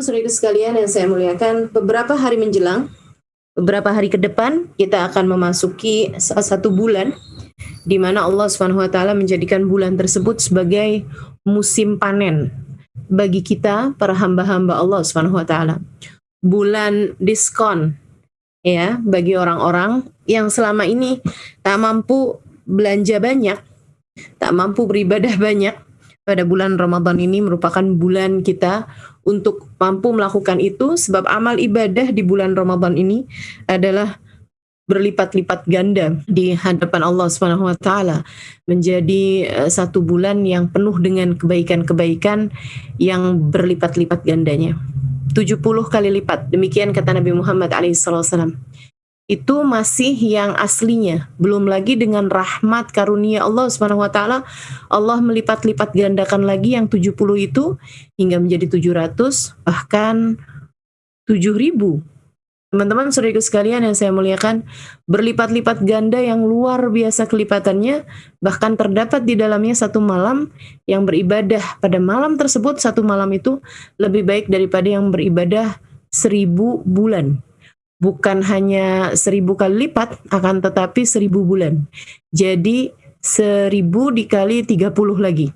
Teman-teman saudara sekalian yang saya muliakan, beberapa hari menjelang, beberapa hari ke depan kita akan memasuki salah satu bulan di mana Allah Subhanahu wa taala menjadikan bulan tersebut sebagai musim panen bagi kita para hamba-hamba Allah Subhanahu wa taala. Bulan diskon ya bagi orang-orang yang selama ini tak mampu belanja banyak, tak mampu beribadah banyak. Pada bulan Ramadan ini merupakan bulan kita untuk mampu melakukan itu, sebab amal ibadah di bulan Ramadan ini adalah berlipat-lipat ganda di hadapan Allah Subhanahu wa taala, menjadi satu bulan yang penuh dengan kebaikan-kebaikan yang berlipat-lipat gandanya. 70 kali lipat, demikian kata Nabi Muhammad SAW. Itu masih yang aslinya, belum lagi dengan rahmat karunia Allah Subhanahu wa taala, Allah melipat-lipat gandakan lagi yang 70 itu hingga menjadi 700, bahkan 7.000. Teman-teman saudaraku sekalian yang saya muliakan, berlipat-lipat ganda yang luar biasa kelipatannya, bahkan terdapat di dalamnya satu malam yang beribadah pada malam tersebut, satu malam itu lebih baik daripada yang beribadah 1000 bulan. Bukan hanya 1000 kali lipat, akan tetapi 1000 bulan. Jadi 1000 dikali 30 lagi.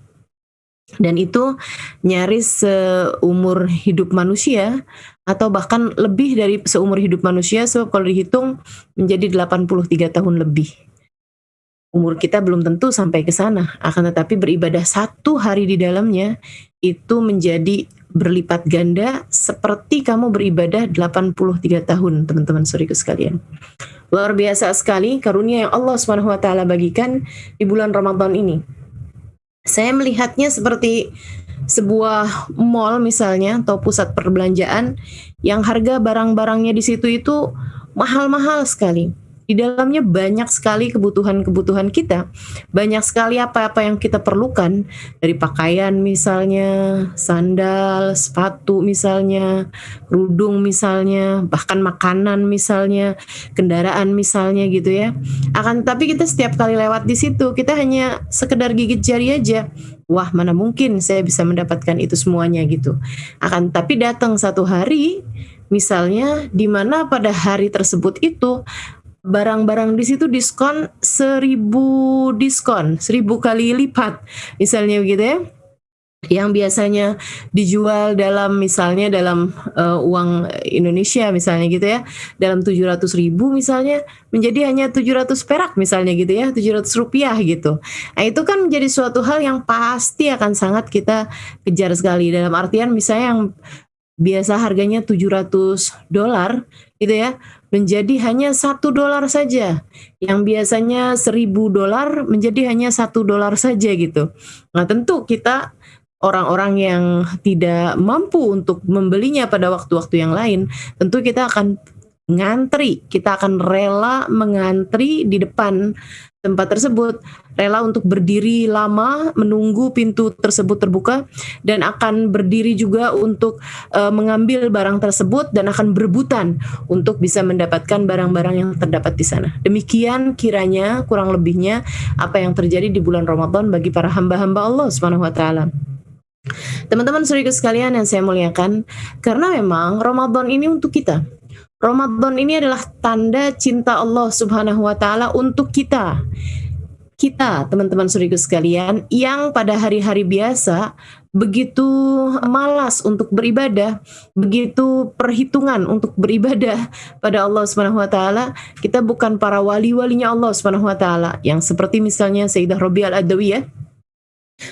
Dan itu nyaris seumur hidup manusia, atau bahkan lebih dari seumur hidup manusia, sebab kalau dihitung menjadi 83 tahun lebih. Umur kita belum tentu sampai ke sana, akan tetapi beribadah satu hari di dalamnya itu menjadi berlipat ganda seperti kamu beribadah 83 tahun, teman-teman saudaraku sekalian. Luar biasa sekali karunia yang Allah Subhanahu wa taala bagikan di bulan Ramadan ini. Saya melihatnya seperti sebuah mall misalnya, atau pusat perbelanjaan yang harga barang-barangnya di situ itu mahal-mahal sekali. Di dalamnya banyak sekali kebutuhan-kebutuhan kita, banyak sekali apa-apa yang kita perlukan, dari pakaian misalnya, sandal, sepatu misalnya, kerudung misalnya, bahkan makanan misalnya, kendaraan misalnya gitu ya. Akan tetapi kita setiap kali lewat di situ, kita hanya sekedar gigit jari aja. Wah, mana mungkin saya bisa mendapatkan itu semuanya gitu. Akan tapi datang satu hari misalnya di mana pada hari tersebut itu barang-barang di situ diskon 1000 diskon, 1000 kali lipat misalnya begitu ya. Yang biasanya dijual dalam misalnya dalam uang Indonesia misalnya gitu ya, dalam 700.000 misalnya menjadi hanya 700 perak misalnya gitu ya, 700 rupiah gitu. Nah itu kan menjadi suatu hal yang pasti akan sangat kita kejar sekali, dalam artian misalnya yang biasa harganya $700 gitu ya, menjadi hanya $1 saja. Yang biasanya $1000 menjadi hanya $1 saja gitu. Nah tentu kita orang-orang yang tidak mampu untuk membelinya pada waktu-waktu yang lain, tentu kita akan ngantri, kita akan rela mengantri di depan tempat tersebut, rela untuk berdiri lama menunggu pintu tersebut terbuka, dan akan berdiri juga untuk mengambil barang tersebut, dan akan berebutan untuk bisa mendapatkan barang-barang yang terdapat di sana. Demikian kiranya kurang lebihnya apa yang terjadi di bulan Ramadan bagi para hamba-hamba Allah Subhanahu wa taala. Teman-teman saudaraku sekalian yang saya muliakan, karena memang Ramadan ini untuk kita. Ramadan ini adalah tanda cinta Allah Subhanahu wa taala untuk kita. Kita, teman-teman saudaraku sekalian, yang pada hari-hari biasa begitu malas untuk beribadah, begitu perhitungan untuk beribadah pada Allah Subhanahu wa taala, kita bukan para wali-walinya Allah Subhanahu wa taala, yang seperti misalnya Sayyidah Rabi'ah Al-Adawiyah,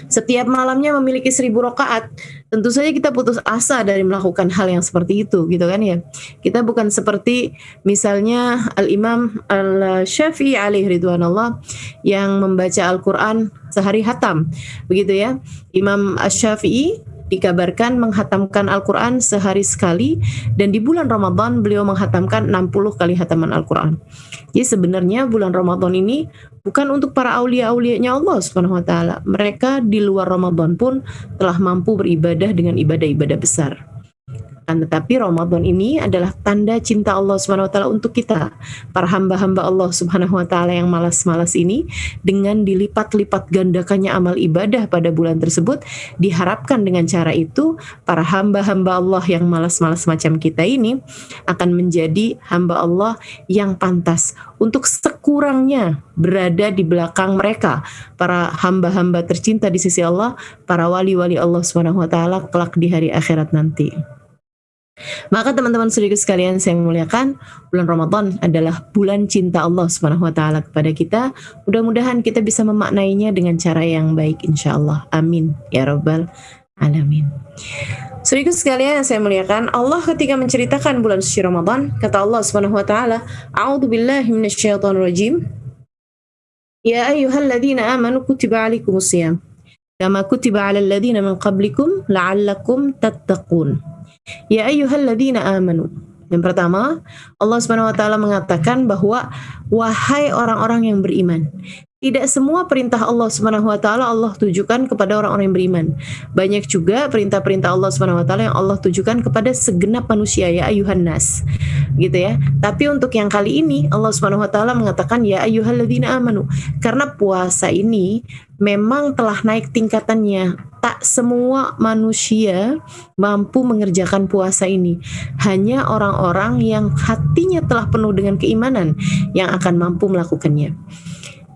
setiap malamnya memiliki 1000 rakaat. Tentu saja kita putus asa dari melakukan hal yang seperti itu, gitu kan ya. Kita bukan seperti misalnya Al-Imam Al-Syafi'i alaihi ridwanullah yang membaca Al-Quran sehari hatam, begitu ya. Imam Asy-Syafi'i dikabarkan menghatamkan Al-Quran sehari sekali, dan di bulan Ramadan beliau menghatamkan 60 kali hataman Al-Quran. Jadi sebenarnya bulan Ramadan ini bukan untuk para aulia-aulianya Allah Subhanahu wa taala. Mereka di luar Ramadan pun telah mampu beribadah dengan ibadah-ibadah besar. Akan tetapi Ramadan ini adalah tanda cinta Allah Subhanahu wa taala untuk kita, para hamba-hamba Allah Subhanahu wa taala yang malas-malas ini. Dengan dilipat-lipat gandakannya amal ibadah pada bulan tersebut, diharapkan dengan cara itu para hamba-hamba Allah yang malas-malas macam kita ini akan menjadi hamba Allah yang pantas untuk sekurangnya berada di belakang mereka, para hamba-hamba tercinta di sisi Allah, para wali-wali Allah Subhanahu wa taala kelak di hari akhirat nanti. Maka teman-teman saudara sekalian saya muliakan, bulan Ramadan adalah bulan cinta Allah Subhanahu wa taala kepada kita. Mudah-mudahan kita bisa memaknainya dengan cara yang baik insyaallah. Amin ya rabbal alamin. Saudara sekalian yang saya muliakan, Allah ketika menceritakan bulan suci Ramadan, kata Allah Subhanahu wa taala, A'udzu billahi minasyaitonir rajim. Ya ayyuhalladzina amanu kutiba alaikumusiyam kama kutiba 'alal ladzina min qablikum la'allakum tattaqun. Ya ayyuhalladzina amanu. Yang pertama, Allah Subhanahu wa taala mengatakan bahwa wahai orang-orang yang beriman. Tidak semua perintah Allah Subhanahu wa taala Allah tujukan kepada orang-orang yang beriman. Banyak juga perintah-perintah Allah Subhanahu wa taala yang Allah tujukan kepada segenap manusia, ya ayyuhan nas. Gitu ya. Tapi untuk yang kali ini Allah Subhanahu wa taala mengatakan ya ayyuhalladzina amanu. Karena puasa ini memang telah naik tingkatannya. Tak semua manusia mampu mengerjakan puasa ini. Hanya orang-orang yang hatinya telah penuh dengan keimanan yang akan mampu melakukannya.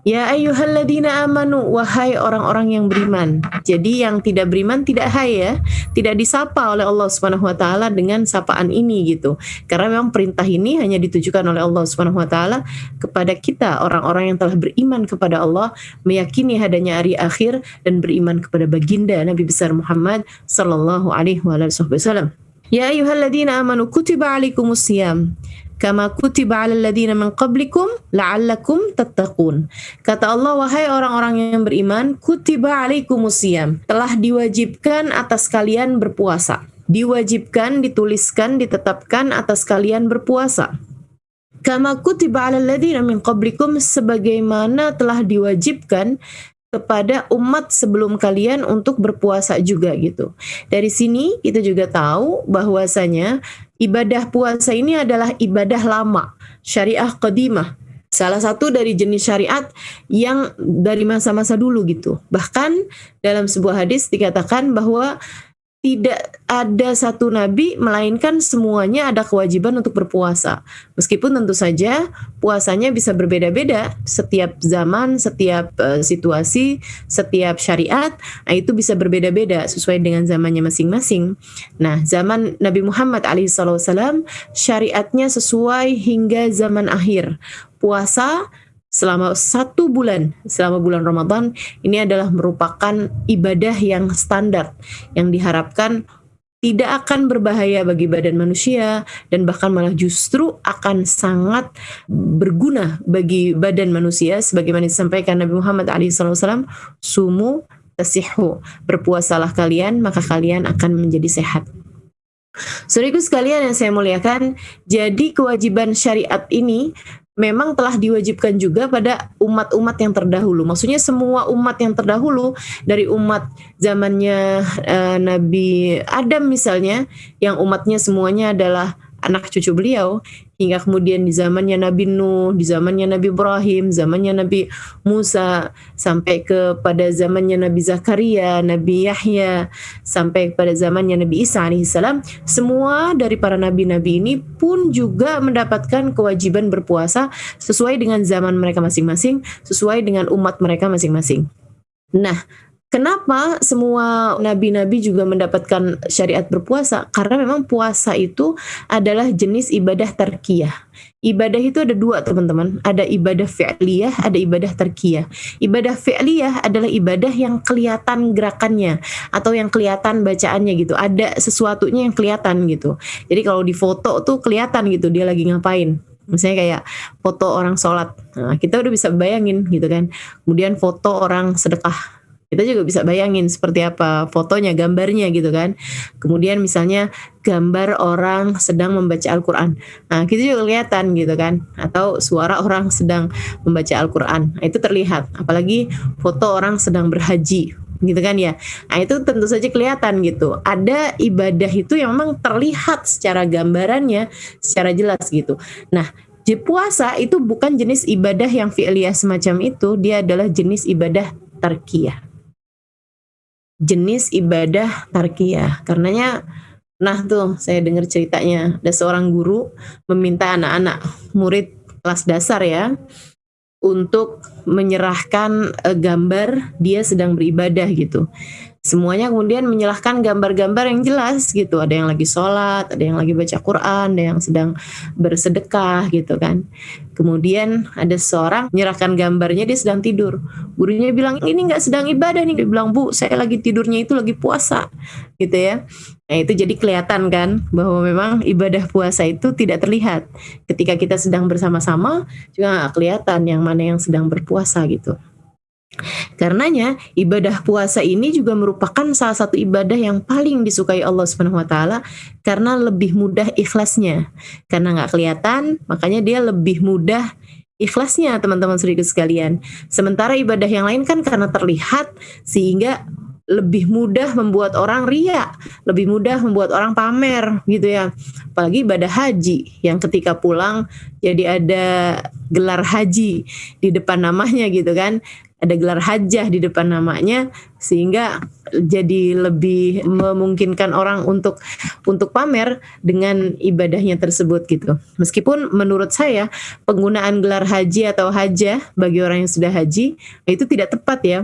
Ya ayyuhalladzina amanu, wahai orang-orang yang beriman. Jadi yang tidak beriman tidak hai ya, tidak disapa oleh Allah Subhanahu wa taala dengan sapaan ini gitu. Karena memang perintah ini hanya ditujukan oleh Allah Subhanahu wa taala kepada kita, orang-orang yang telah beriman kepada Allah, meyakini adanya hari akhir dan beriman kepada baginda Nabi besar Muhammad sallallahu alaihi wasallam. Ya ayyuhalladzina amanu kutiba alaikumusiyam kama kutiba 'alal ladzina min qablikum la'allakum tattaqun. Kata Allah, wahai orang-orang yang beriman, kutiba 'alaikumusiyam, telah diwajibkan atas kalian berpuasa. Diwajibkan, dituliskan, ditetapkan atas kalian berpuasa. Kama kutiba 'alal ladzina min qablikum, sebagaimana telah diwajibkan kepada umat sebelum kalian untuk berpuasa juga gitu. Dari sini kita juga tahu bahwasanya ibadah puasa ini adalah ibadah lama, syariah qadimah. Salah satu dari jenis syariat yang dari masa-masa dulu gitu. Bahkan dalam sebuah hadis dikatakan bahwa tidak ada satu nabi melainkan semuanya ada kewajiban untuk berpuasa. Meskipun tentu saja puasanya bisa berbeda-beda setiap zaman, setiap situasi, setiap syariat, itu bisa berbeda-beda sesuai dengan zamannya masing-masing. Nah, zaman Nabi Muhammad alaihissalam syariatnya sesuai hingga zaman akhir. Puasa selama 1 bulan, selama bulan Ramadan, ini adalah merupakan ibadah yang standar, yang diharapkan tidak akan berbahaya bagi badan manusia, dan bahkan malah justru akan sangat berguna bagi badan manusia, sebagaimana disampaikan Nabi Muhammad SAW, sumu tasihhu, berpuasalah kalian, maka kalian akan menjadi sehat. Saudaraku sekalian yang saya muliakan, jadi kewajiban syariat ini memang telah diwajibkan juga pada umat-umat yang terdahulu. Maksudnya semua umat yang terdahulu, dari umat zamannya Nabi Adam misalnya, yang umatnya semuanya adalah anak cucu beliau, hingga kemudian di zamannya Nabi Nuh, di zamannya Nabi Ibrahim, zamannya Nabi Musa, sampai kepada zamannya Nabi Zakaria, Nabi Yahya, sampai kepada zamannya Nabi Isa alaihissalam. Semua dari para nabi-nabi ini pun juga mendapatkan kewajiban berpuasa sesuai dengan zaman mereka masing-masing, sesuai dengan umat mereka masing-masing. Nah, kenapa semua nabi-nabi juga mendapatkan syariat berpuasa? Karena memang puasa itu adalah jenis ibadah tarkiyah. Ibadah itu ada 2 teman-teman. Ada ibadah fi'liyah, ada ibadah tarkiyah. Ibadah fi'liyah adalah ibadah yang kelihatan gerakannya atau yang kelihatan bacaannya gitu. Ada sesuatunya yang kelihatan gitu. Jadi kalau di foto tuh kelihatan gitu dia lagi ngapain. Misalnya kayak foto orang sholat. Nah, kita udah bisa bayangin gitu kan. Kemudian foto orang sedekah. Kita juga bisa bayangin seperti apa fotonya, gambarnya gitu kan. Kemudian misalnya gambar orang sedang membaca Al-Quran. Nah, kita juga kelihatan gitu kan. Atau suara orang sedang membaca Al-Quran. Nah, itu terlihat. Apalagi foto orang sedang berhaji. gitu kan ya. Nah, itu tentu saja kelihatan gitu. Ada ibadah itu yang memang terlihat secara gambarannya, secara jelas gitu. Nah, di puasa itu bukan jenis ibadah yang fi'liyah semacam itu, dia adalah jenis ibadah tarkiyah. Jenis ibadah tarkiyah. Karenanya, nah tuh saya dengar ceritanya, ada seorang guru meminta anak-anak murid kelas dasar ya, untuk menyerahkan gambar dia sedang beribadah gitu. Semuanya kemudian menyerahkan gambar-gambar yang jelas gitu. Ada yang lagi sholat, ada yang lagi baca Quran, ada yang sedang bersedekah gitu kan. Kemudian ada seorang menyerahkan gambarnya dia sedang tidur. Gurunya bilang, ini nggak sedang ibadah nih. Dia bilang, Bu, saya lagi tidurnya itu lagi puasa gitu ya. Nah, itu jadi kelihatan kan bahwa memang ibadah puasa itu tidak terlihat. Ketika kita sedang bersama-sama juga nggak kelihatan yang mana yang sedang berpuasa gitu. Karenanya ibadah puasa ini juga merupakan salah satu ibadah yang paling disukai Allah Subhanahu wa taala karena lebih mudah ikhlasnya. Karena nggak kelihatan, makanya dia lebih mudah ikhlasnya teman-teman saudara sekalian. Sementara ibadah yang lain kan karena terlihat sehingga lebih mudah membuat orang riya, lebih mudah membuat orang pamer gitu ya. Apalagi ibadah haji yang ketika pulang jadi ada gelar haji di depan namanya gitu kan. Ada gelar hajah di depan namanya sehingga jadi lebih memungkinkan orang untuk pamer dengan ibadahnya tersebut gitu. Meskipun menurut saya penggunaan gelar haji atau hajah bagi orang yang sudah haji itu tidak tepat ya.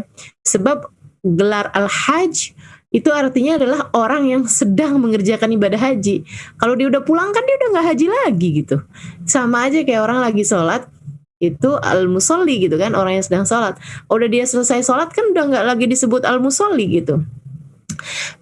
Sebab gelar al-hajj itu artinya adalah orang yang sedang mengerjakan ibadah haji. Kalau dia udah pulang kan dia udah nggak haji lagi gitu. Sama aja kayak orang lagi sholat itu al-musolli gitu kan, orang yang sedang sholat. Udah dia selesai sholat kan udah nggak lagi disebut al-musolli gitu.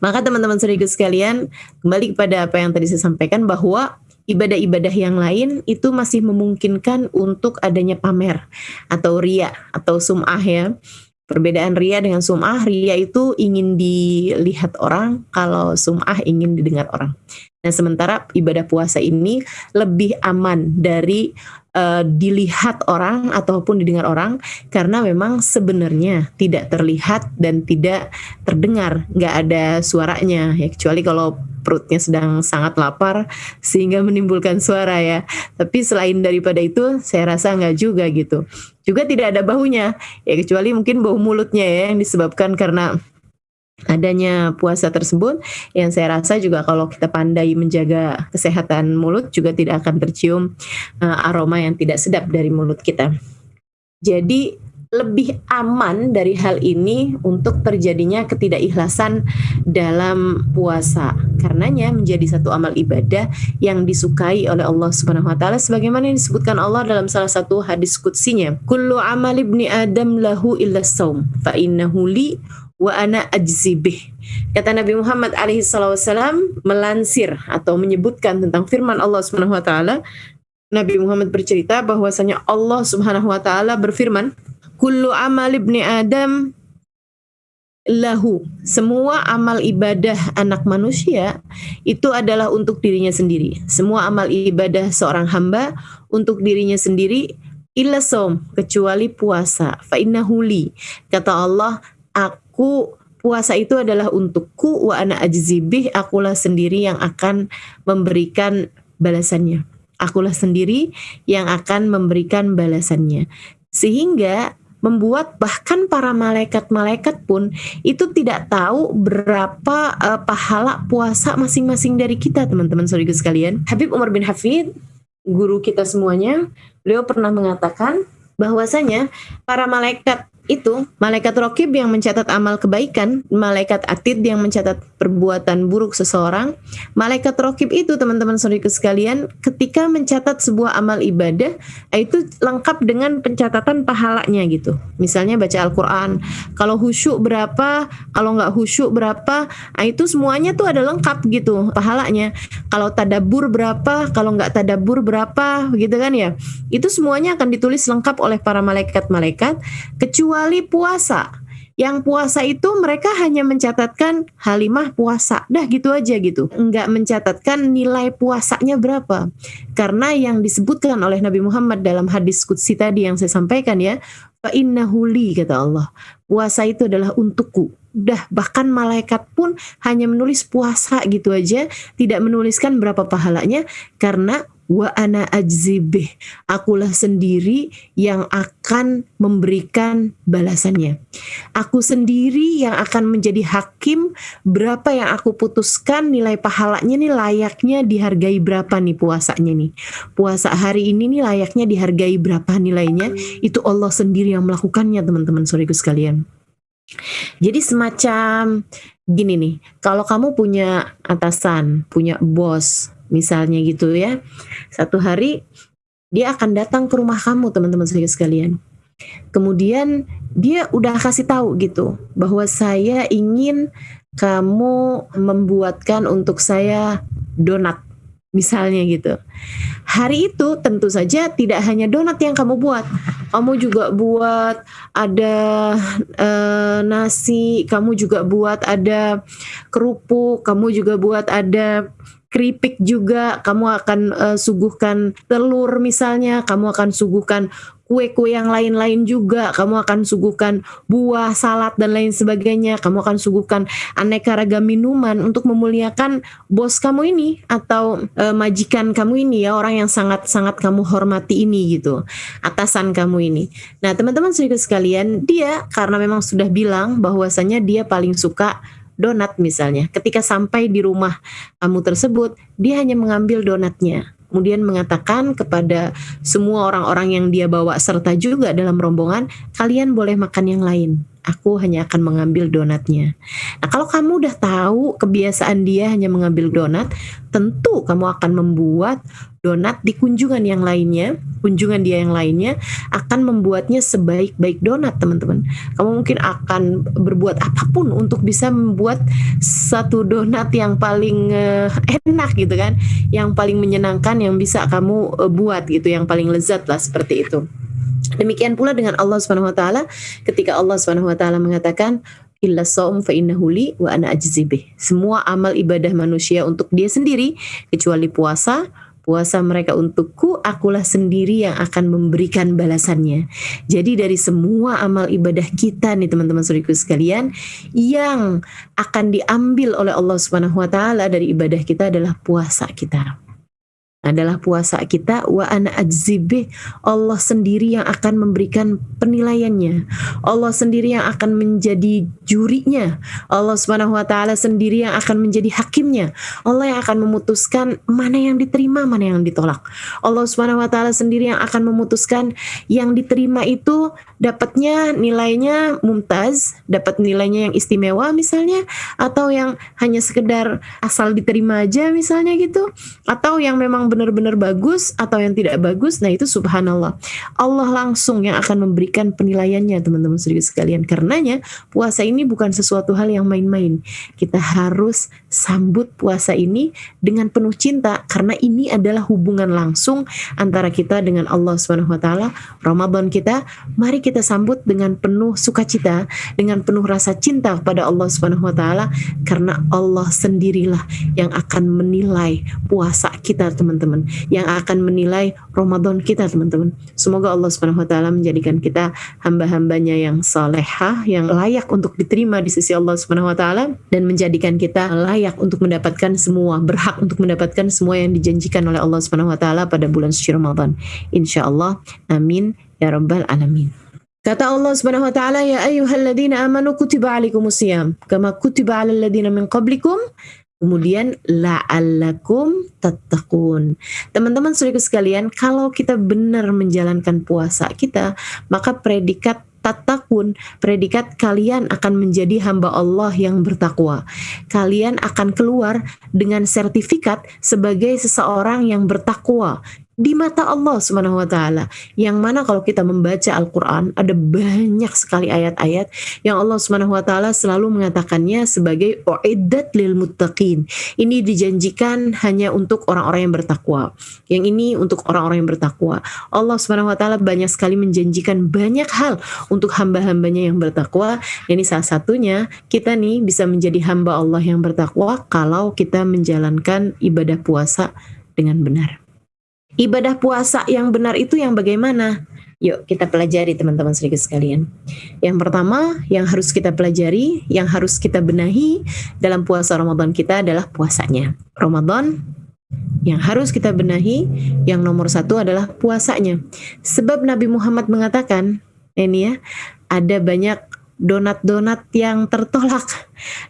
Maka teman-teman saudara sekalian, kembali kepada apa yang tadi saya sampaikan bahwa ibadah-ibadah yang lain itu masih memungkinkan untuk adanya pamer atau riya atau sum'ah ya. Perbedaan riya dengan sum'ah, riya itu ingin dilihat orang, kalau sum'ah ingin didengar orang. Nah, sementara ibadah puasa ini lebih aman dari dilihat orang ataupun didengar orang karena memang sebenarnya tidak terlihat dan tidak terdengar, nggak ada suaranya ya, kecuali kalau perutnya sedang sangat lapar sehingga menimbulkan suara ya. Tapi selain daripada itu saya rasa nggak juga gitu. Juga tidak ada baunya ya, kecuali mungkin bau mulutnya ya yang disebabkan karena adanya puasa tersebut, yang saya rasa juga kalau kita pandai menjaga kesehatan mulut juga tidak akan tercium aroma yang tidak sedap dari mulut kita. Jadi lebih aman dari hal ini untuk terjadinya ketidakikhlasan dalam puasa. Karenanya menjadi satu amal ibadah yang disukai oleh Allah Subhanahu wa taala sebagaimana yang disebutkan Allah dalam salah satu hadis qudsinya. Kullu amal ibni Adam lahu illa shaum fa innahu li wa ana ajzi bih. Kata Nabi Muhammad alaihi wasallam melansir atau menyebutkan tentang firman Allah Subhanahu wa taala. Nabi Muhammad bercerita bahwasanya Allah Subhanahu wa taala berfirman, kullu amal ibni Adam lahu, semua amal ibadah anak manusia itu adalah untuk dirinya sendiri. Semua amal ibadah seorang hamba untuk dirinya sendiri, illa shaum, kecuali puasa. Fa innahu li, kata Allah, aku puasa itu adalah untukku, wa ana ajzi bih, akulah sendiri yang akan memberikan balasannya. Akulah sendiri yang akan memberikan balasannya. Sehingga membuat bahkan para malaikat-malaikat pun itu tidak tahu berapa pahala puasa masing-masing dari kita, teman-teman saudara sekalian. Habib Umar bin Hafid, guru kita semuanya, beliau pernah mengatakan bahwasanya para malaikat itu, malaikat raqib yang mencatat amal kebaikan, malaikat atid yang mencatat perbuatan buruk seseorang, malaikat raqib itu teman-teman saudara sekalian ketika mencatat sebuah amal ibadah itu lengkap dengan pencatatan pahalanya gitu. Misalnya baca Al-Quran, kalau khusyuk berapa, kalau nggak khusyuk berapa, itu semuanya tuh ada lengkap gitu pahalanya. Kalau tadabbur berapa, kalau nggak tadabbur berapa gitu kan ya. Itu semuanya akan ditulis lengkap oleh para malaikat-malaikat kecuali puasa. Yang puasa itu mereka hanya mencatatkan halimah puasa, dah gitu aja gitu. Enggak mencatatkan nilai puasanya berapa. Karena yang disebutkan oleh Nabi Muhammad dalam hadis qudsi tadi yang saya sampaikan ya, fa innahu li, kata Allah, puasa itu adalah untukku. Udah, bahkan malaikat pun hanya menulis puasa gitu aja, tidak menuliskan berapa pahalanya, karena wa ana ajzibih, akulah sendiri yang akan memberikan balasannya. Aku sendiri yang akan menjadi hakim, berapa yang aku putuskan nilai pahalanya nih, layaknya dihargai berapa nih puasanya nih. Puasa hari ini nih layaknya dihargai berapa nilainya, itu Allah sendiri yang melakukannya, teman-teman saudaraku sekalian. Jadi semacam gini nih, kalau kamu punya atasan, punya bos, misalnya gitu ya, satu hari dia akan datang ke rumah kamu, teman-teman sekalian. Kemudian dia udah kasih tahu gitu, bahwa saya ingin kamu membuatkan untuk saya donat, misalnya gitu. Hari itu tentu saja tidak hanya donat yang kamu buat, kamu juga buat ada nasi, kamu juga buat ada kerupuk, kamu juga buat ada keripik juga, kamu akan suguhkan telur misalnya, kamu akan suguhkan kue-kue yang lain-lain juga, kamu akan suguhkan buah, salad, dan lain sebagainya, kamu akan suguhkan aneka ragam minuman untuk memuliakan bos kamu ini, atau majikan kamu ini ya, orang yang sangat-sangat kamu hormati ini gitu, atasan kamu ini. Nah teman-teman saudara sekalian, dia karena memang sudah bilang bahwasanya dia paling suka donat misalnya, ketika sampai di rumah kamu tersebut, dia hanya mengambil donatnya, kemudian mengatakan kepada semua orang-orang yang dia bawa serta juga dalam rombongan, kalian boleh makan yang lain, aku hanya akan mengambil donatnya. Nah kalau kamu udah tahu kebiasaan dia hanya mengambil donat, tentu kamu akan membuat donat di kunjungan yang lainnya, kunjungan dia yang lainnya akan membuatnya sebaik-baik donat, teman-teman. Kamu mungkin akan berbuat apapun untuk bisa membuat satu donat yang paling enak gitu kan, yang paling menyenangkan yang bisa kamu buat gitu, yang paling lezat lah, seperti itu. Demikian pula dengan Allah Subhanahu wa taala, ketika Allah Subhanahu wa taala mengatakan illa shaum fa innahu li wa ana ajzi bih. Semua amal ibadah manusia untuk dia sendiri kecuali puasa. Puasa mereka untukku, akulah sendiri yang akan memberikan balasannya. Jadi dari semua amal ibadah kita nih teman-teman saudaraku sekalian, yang akan diambil oleh Allah Subhanahu wa taala dari ibadah kita adalah puasa kita. Adalah puasa kita, wa ana ajzibih, Allah sendiri yang akan memberikan penilaiannya, Allah sendiri yang akan menjadi jurinya, Allah Subhanahu wa taala sendiri yang akan menjadi hakimnya, Allah yang akan memutuskan mana yang diterima, mana yang ditolak. Allah Subhanahu wa taala sendiri yang akan memutuskan yang diterima itu dapatnya nilainya mumtaz, dapat nilainya yang istimewa misalnya, atau yang hanya sekedar asal diterima aja misalnya gitu, atau yang memang benar-benar bagus atau yang tidak bagus. Nah itu subhanallah, Allah langsung yang akan memberikan penilaiannya, teman-teman saudara sekalian. Karenanya puasa ini bukan sesuatu hal yang main-main. Kita harus sambut puasa ini dengan penuh cinta, karena ini adalah hubungan langsung antara kita dengan Allah Subhanahu wa taala. Ramadan kita, mari kita sambut dengan penuh sukacita, dengan penuh rasa cinta kepada Allah Subhanahu wa taala, karena Allah sendirilah yang akan menilai puasa kita, teman-teman, yang akan menilai Ramadan kita, teman-teman. Semoga Allah Subhanahu wa taala menjadikan kita hamba-hambanya yang salehah, yang layak untuk diterima di sisi Allah Subhanahu wa taala, dan menjadikan kita layak untuk mendapatkan semua, berhak untuk mendapatkan semua yang dijanjikan oleh Allah Subhanahu wa taala pada bulan suci Ramadan. Insyaallah. Amin ya rabbal alamin. Kata Allah Subhanahu wa taala, ya ayyuhalladzina amanu kutiba alaikumusiyam kama kutiba alal ladzina min qablikum. Kemudian la'allakum tattaqun. Teman-teman saudaraku sekalian, kalau kita benar menjalankan puasa kita, maka predikat tattaqun, predikat kalian akan menjadi hamba Allah yang bertakwa. Kalian akan keluar dengan sertifikat sebagai seseorang yang bertakwa di mata Allah Subhanahu wa taala. Yang mana kalau kita membaca Al-Qur'an, ada banyak sekali ayat-ayat yang Allah Subhanahu wa taala selalu mengatakannya sebagai uiddat lil muttaqin. Ini dijanjikan hanya untuk orang-orang yang bertakwa. Yang ini untuk orang-orang yang bertakwa. Allah Subhanahu wa taala banyak sekali menjanjikan banyak hal untuk hamba-hambanya yang bertakwa. Ini salah satunya, kita nih bisa menjadi hamba Allah yang bertakwa kalau kita menjalankan ibadah puasa dengan benar. Ibadah puasa yang benar itu yang bagaimana? Yuk kita pelajari teman-teman sedikit sekalian. Yang pertama yang harus kita pelajari, yang harus kita benahi dalam puasa Ramadan kita adalah puasanya. Ramadan yang harus kita benahi, yang nomor satu adalah puasanya. Sebab Nabi Muhammad mengatakan, ini ya, ada banyak donat-donat yang tertolak,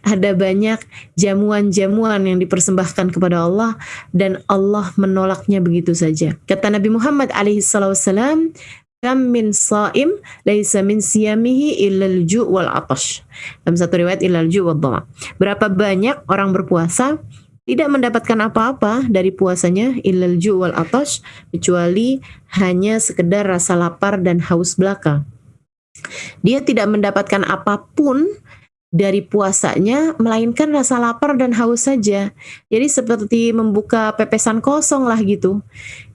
ada banyak jamuan-jamuan yang dipersembahkan kepada Allah dan Allah menolaknya begitu saja. Kata Nabi Muhammad alaihissalam, kam min saim laisa min siyamihi illal ju' wal atash. Dalam satu riwayat illal ju' wal dhama. Berapa banyak orang berpuasa tidak mendapatkan apa-apa dari puasanya illal ju' wal atash, kecuali hanya sekedar rasa lapar dan haus belaka. Dia tidak mendapatkan apapun dari puasanya, melainkan rasa lapar dan haus saja. Jadi seperti membuka pepesan kosong lah gitu.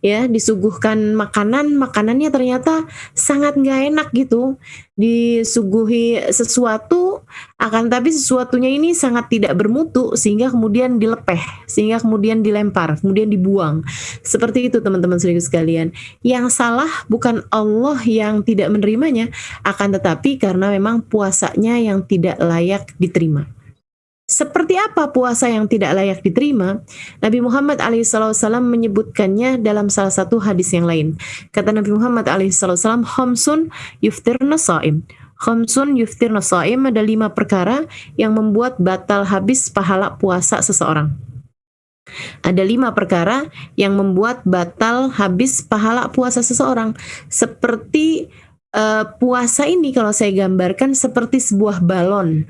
Ya, disuguhkan makanannya ternyata sangat nggak enak gitu. Disuguhi sesuatu, akan tapi sesuatunya ini sangat tidak bermutu, sehingga kemudian dilepeh, sehingga kemudian dilempar, kemudian dibuang. Seperti itu teman-teman sekalian. Yang salah bukan Allah yang tidak menerimanya, akan tetapi karena memang puasanya yang tidak layak diterima. Seperti apa puasa yang tidak layak diterima? Nabi Muhammad alaihissalam menyebutkannya dalam salah satu hadis yang lain. Kata Nabi Muhammad alaihissalam, khamsun yuftirna sha'im. Khamsun yuftirna sha'im, ada 5 perkara yang membuat batal habis pahala puasa seseorang. Ada 5 perkara yang membuat batal habis pahala puasa seseorang. Seperti puasa ini kalau saya gambarkan seperti sebuah balon.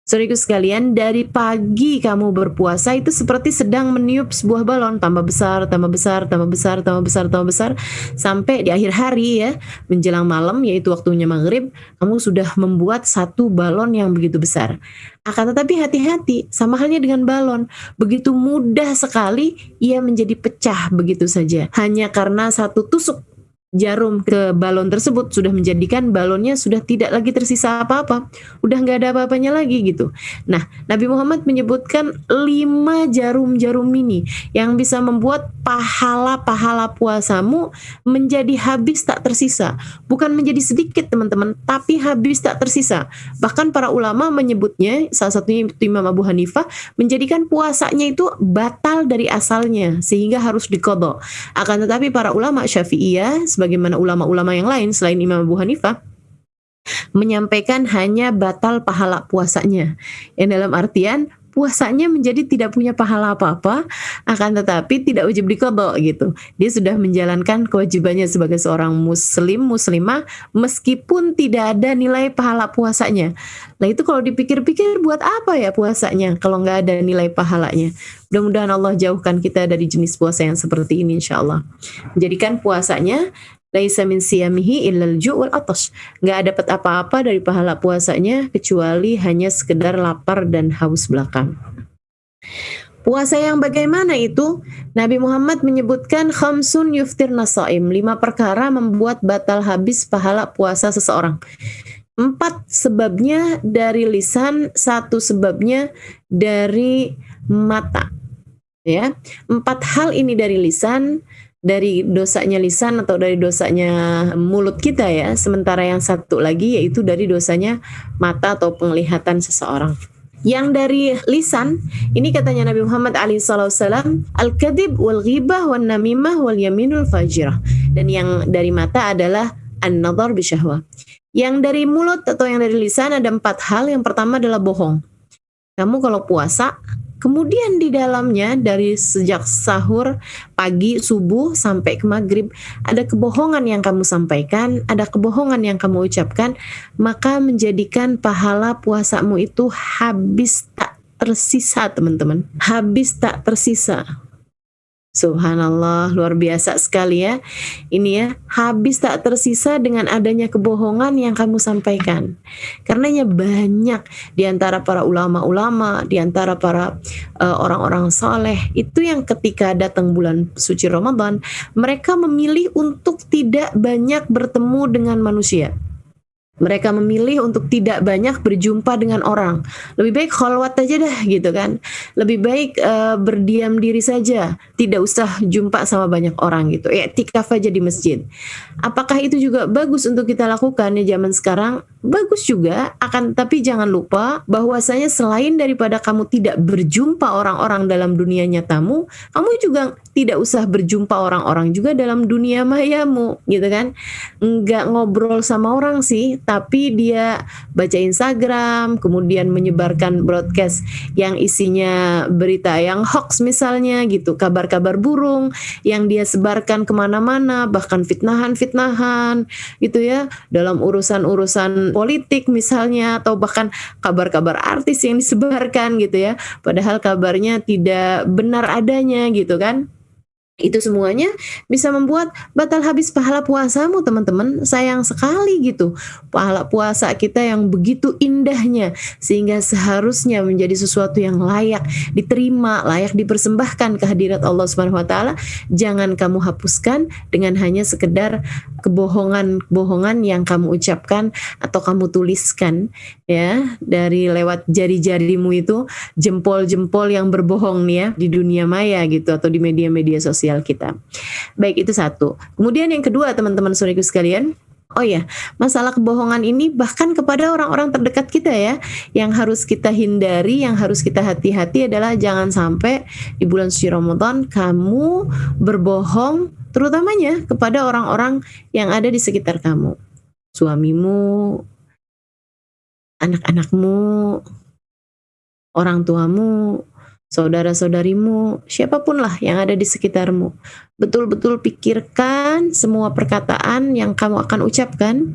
Saudaraku sekalian, dari pagi kamu berpuasa itu seperti sedang meniup sebuah balon, tambah besar, tambah besar, tambah besar, tambah besar, tambah besar, sampai di akhir hari ya, menjelang malam, yaitu waktunya maghrib, kamu sudah membuat satu balon yang begitu besar. Akan tetapi hati-hati, sama halnya dengan balon, begitu mudah sekali ia menjadi pecah begitu saja, hanya karena satu tusuk jarum ke balon tersebut sudah menjadikan balonnya sudah tidak lagi tersisa apa-apa, udah nggak ada apa-apanya lagi gitu. Nah, Nabi Muhammad menyebutkan 5 jarum-jarum mini yang bisa membuat pahala-pahala puasamu menjadi habis tak tersisa. Bukan menjadi sedikit teman-teman, tapi habis tak tersisa. Bahkan para ulama menyebutnya, salah satunya Imam Abu Hanifah, menjadikan puasanya itu batal dari asalnya sehingga harus diqadha. Akan tetapi para ulama Syafi'iyah sebagaimana ulama-ulama yang lain selain Imam Abu Hanifah menyampaikan hanya batal pahala puasanya, yang dalam artian puasanya menjadi tidak punya pahala apa-apa, akan tetapi tidak wajib diqadha gitu. Dia sudah menjalankan kewajibannya sebagai seorang muslimah meskipun tidak ada nilai pahala puasanya. Nah itu kalau dipikir-pikir buat apa ya puasanya kalau nggak ada nilai pahalanya. Mudah-mudahan Allah jauhkan kita dari jenis puasa yang seperti ini insya Allah. Menjadikan puasanya laisa min siyamihi illal ju' wal atash. Nggak dapat apa-apa dari pahala puasanya kecuali hanya sekedar lapar dan haus belaka. Puasa yang bagaimana itu? Nabi Muhammad menyebutkan khamsun yuftirna sha'im, 5 perkara membuat batal habis pahala puasa seseorang. 4 sebabnya dari lisan, 1 sebabnya dari mata. Ya, 4 hal ini dari lisan, dari dosanya lisan atau dari dosanya mulut kita ya. Sementara yang satu lagi yaitu dari dosanya mata atau penglihatan seseorang. Yang dari lisan, ini katanya Nabi Muhammad alaihissalam, al-kadhib wal ghibah wal namimah wal yaminul fajirah. Dan yang dari mata adalah an-nadhar bisyahwah. Yang dari mulut atau yang dari lisan ada 4 hal. Yang pertama adalah bohong. Kamu kalau puasa, kemudian di dalamnya dari sejak sahur, pagi, subuh, sampai ke maghrib, ada kebohongan yang kamu sampaikan, ada kebohongan yang kamu ucapkan, maka menjadikan pahala puasamu itu habis tak tersisa teman-teman. Habis tak tersisa. Subhanallah, luar biasa sekali ya. Ini ya, habis tak tersisa dengan adanya kebohongan yang kamu sampaikan. Karenanya banyak di antara para ulama-ulama, di antara para orang-orang saleh, itu yang ketika datang bulan suci Ramadan, mereka memilih untuk tidak banyak bertemu dengan manusia. Mereka memilih untuk tidak banyak berjumpa dengan orang. Lebih baik khalwat aja dah gitu kan. Lebih baik berdiam diri saja, tidak usah jumpa sama banyak orang gitu. I'tikaf aja di masjid. Apakah itu juga bagus untuk kita lakukan ya zaman sekarang? Bagus juga, akan tapi jangan lupa bahwasanya selain daripada kamu tidak berjumpa orang-orang dalam dunia nyatamu, kamu juga tidak usah berjumpa orang-orang juga dalam dunia mayamu, gitu kan? Nggak ngobrol sama orang sih, tapi dia baca Instagram, kemudian menyebarkan broadcast yang isinya berita yang hoax misalnya gitu, kabar-kabar burung yang dia sebarkan kemana-mana, bahkan fitnahan-fitnahan gitu ya, dalam urusan-urusan politik misalnya, atau bahkan kabar-kabar artis yang disebarkan gitu ya, padahal kabarnya tidak benar adanya gitu kan. Itu semuanya bisa membuat batal habis pahala puasamu, teman-teman. Sayang sekali gitu. Pahala puasa kita yang begitu indahnya, sehingga seharusnya menjadi sesuatu yang layak diterima, layak dipersembahkan kehadirat Allah Subhanahu wa taala. Jangan kamu hapuskan dengan hanya sekedar kebohongan-bohongan yang kamu ucapkan atau kamu tuliskan ya, dari lewat jari-jarimu itu, jempol-jempol yang berbohong nih ya di dunia maya gitu, atau di media-media sosial kita. Baik, itu satu. Kemudian yang kedua, teman-teman saudaraku sekalian, oh ya, masalah kebohongan ini bahkan kepada orang-orang terdekat kita ya, yang harus kita hindari, yang harus kita hati-hati adalah jangan sampai di bulan suci Ramadan kamu berbohong, terutamanya kepada orang-orang yang ada di sekitar kamu. Suamimu, anak-anakmu, orang tuamu, saudara-saudarimu, siapapun lah yang ada di sekitarmu. Betul-betul pikirkan semua perkataan yang kamu akan ucapkan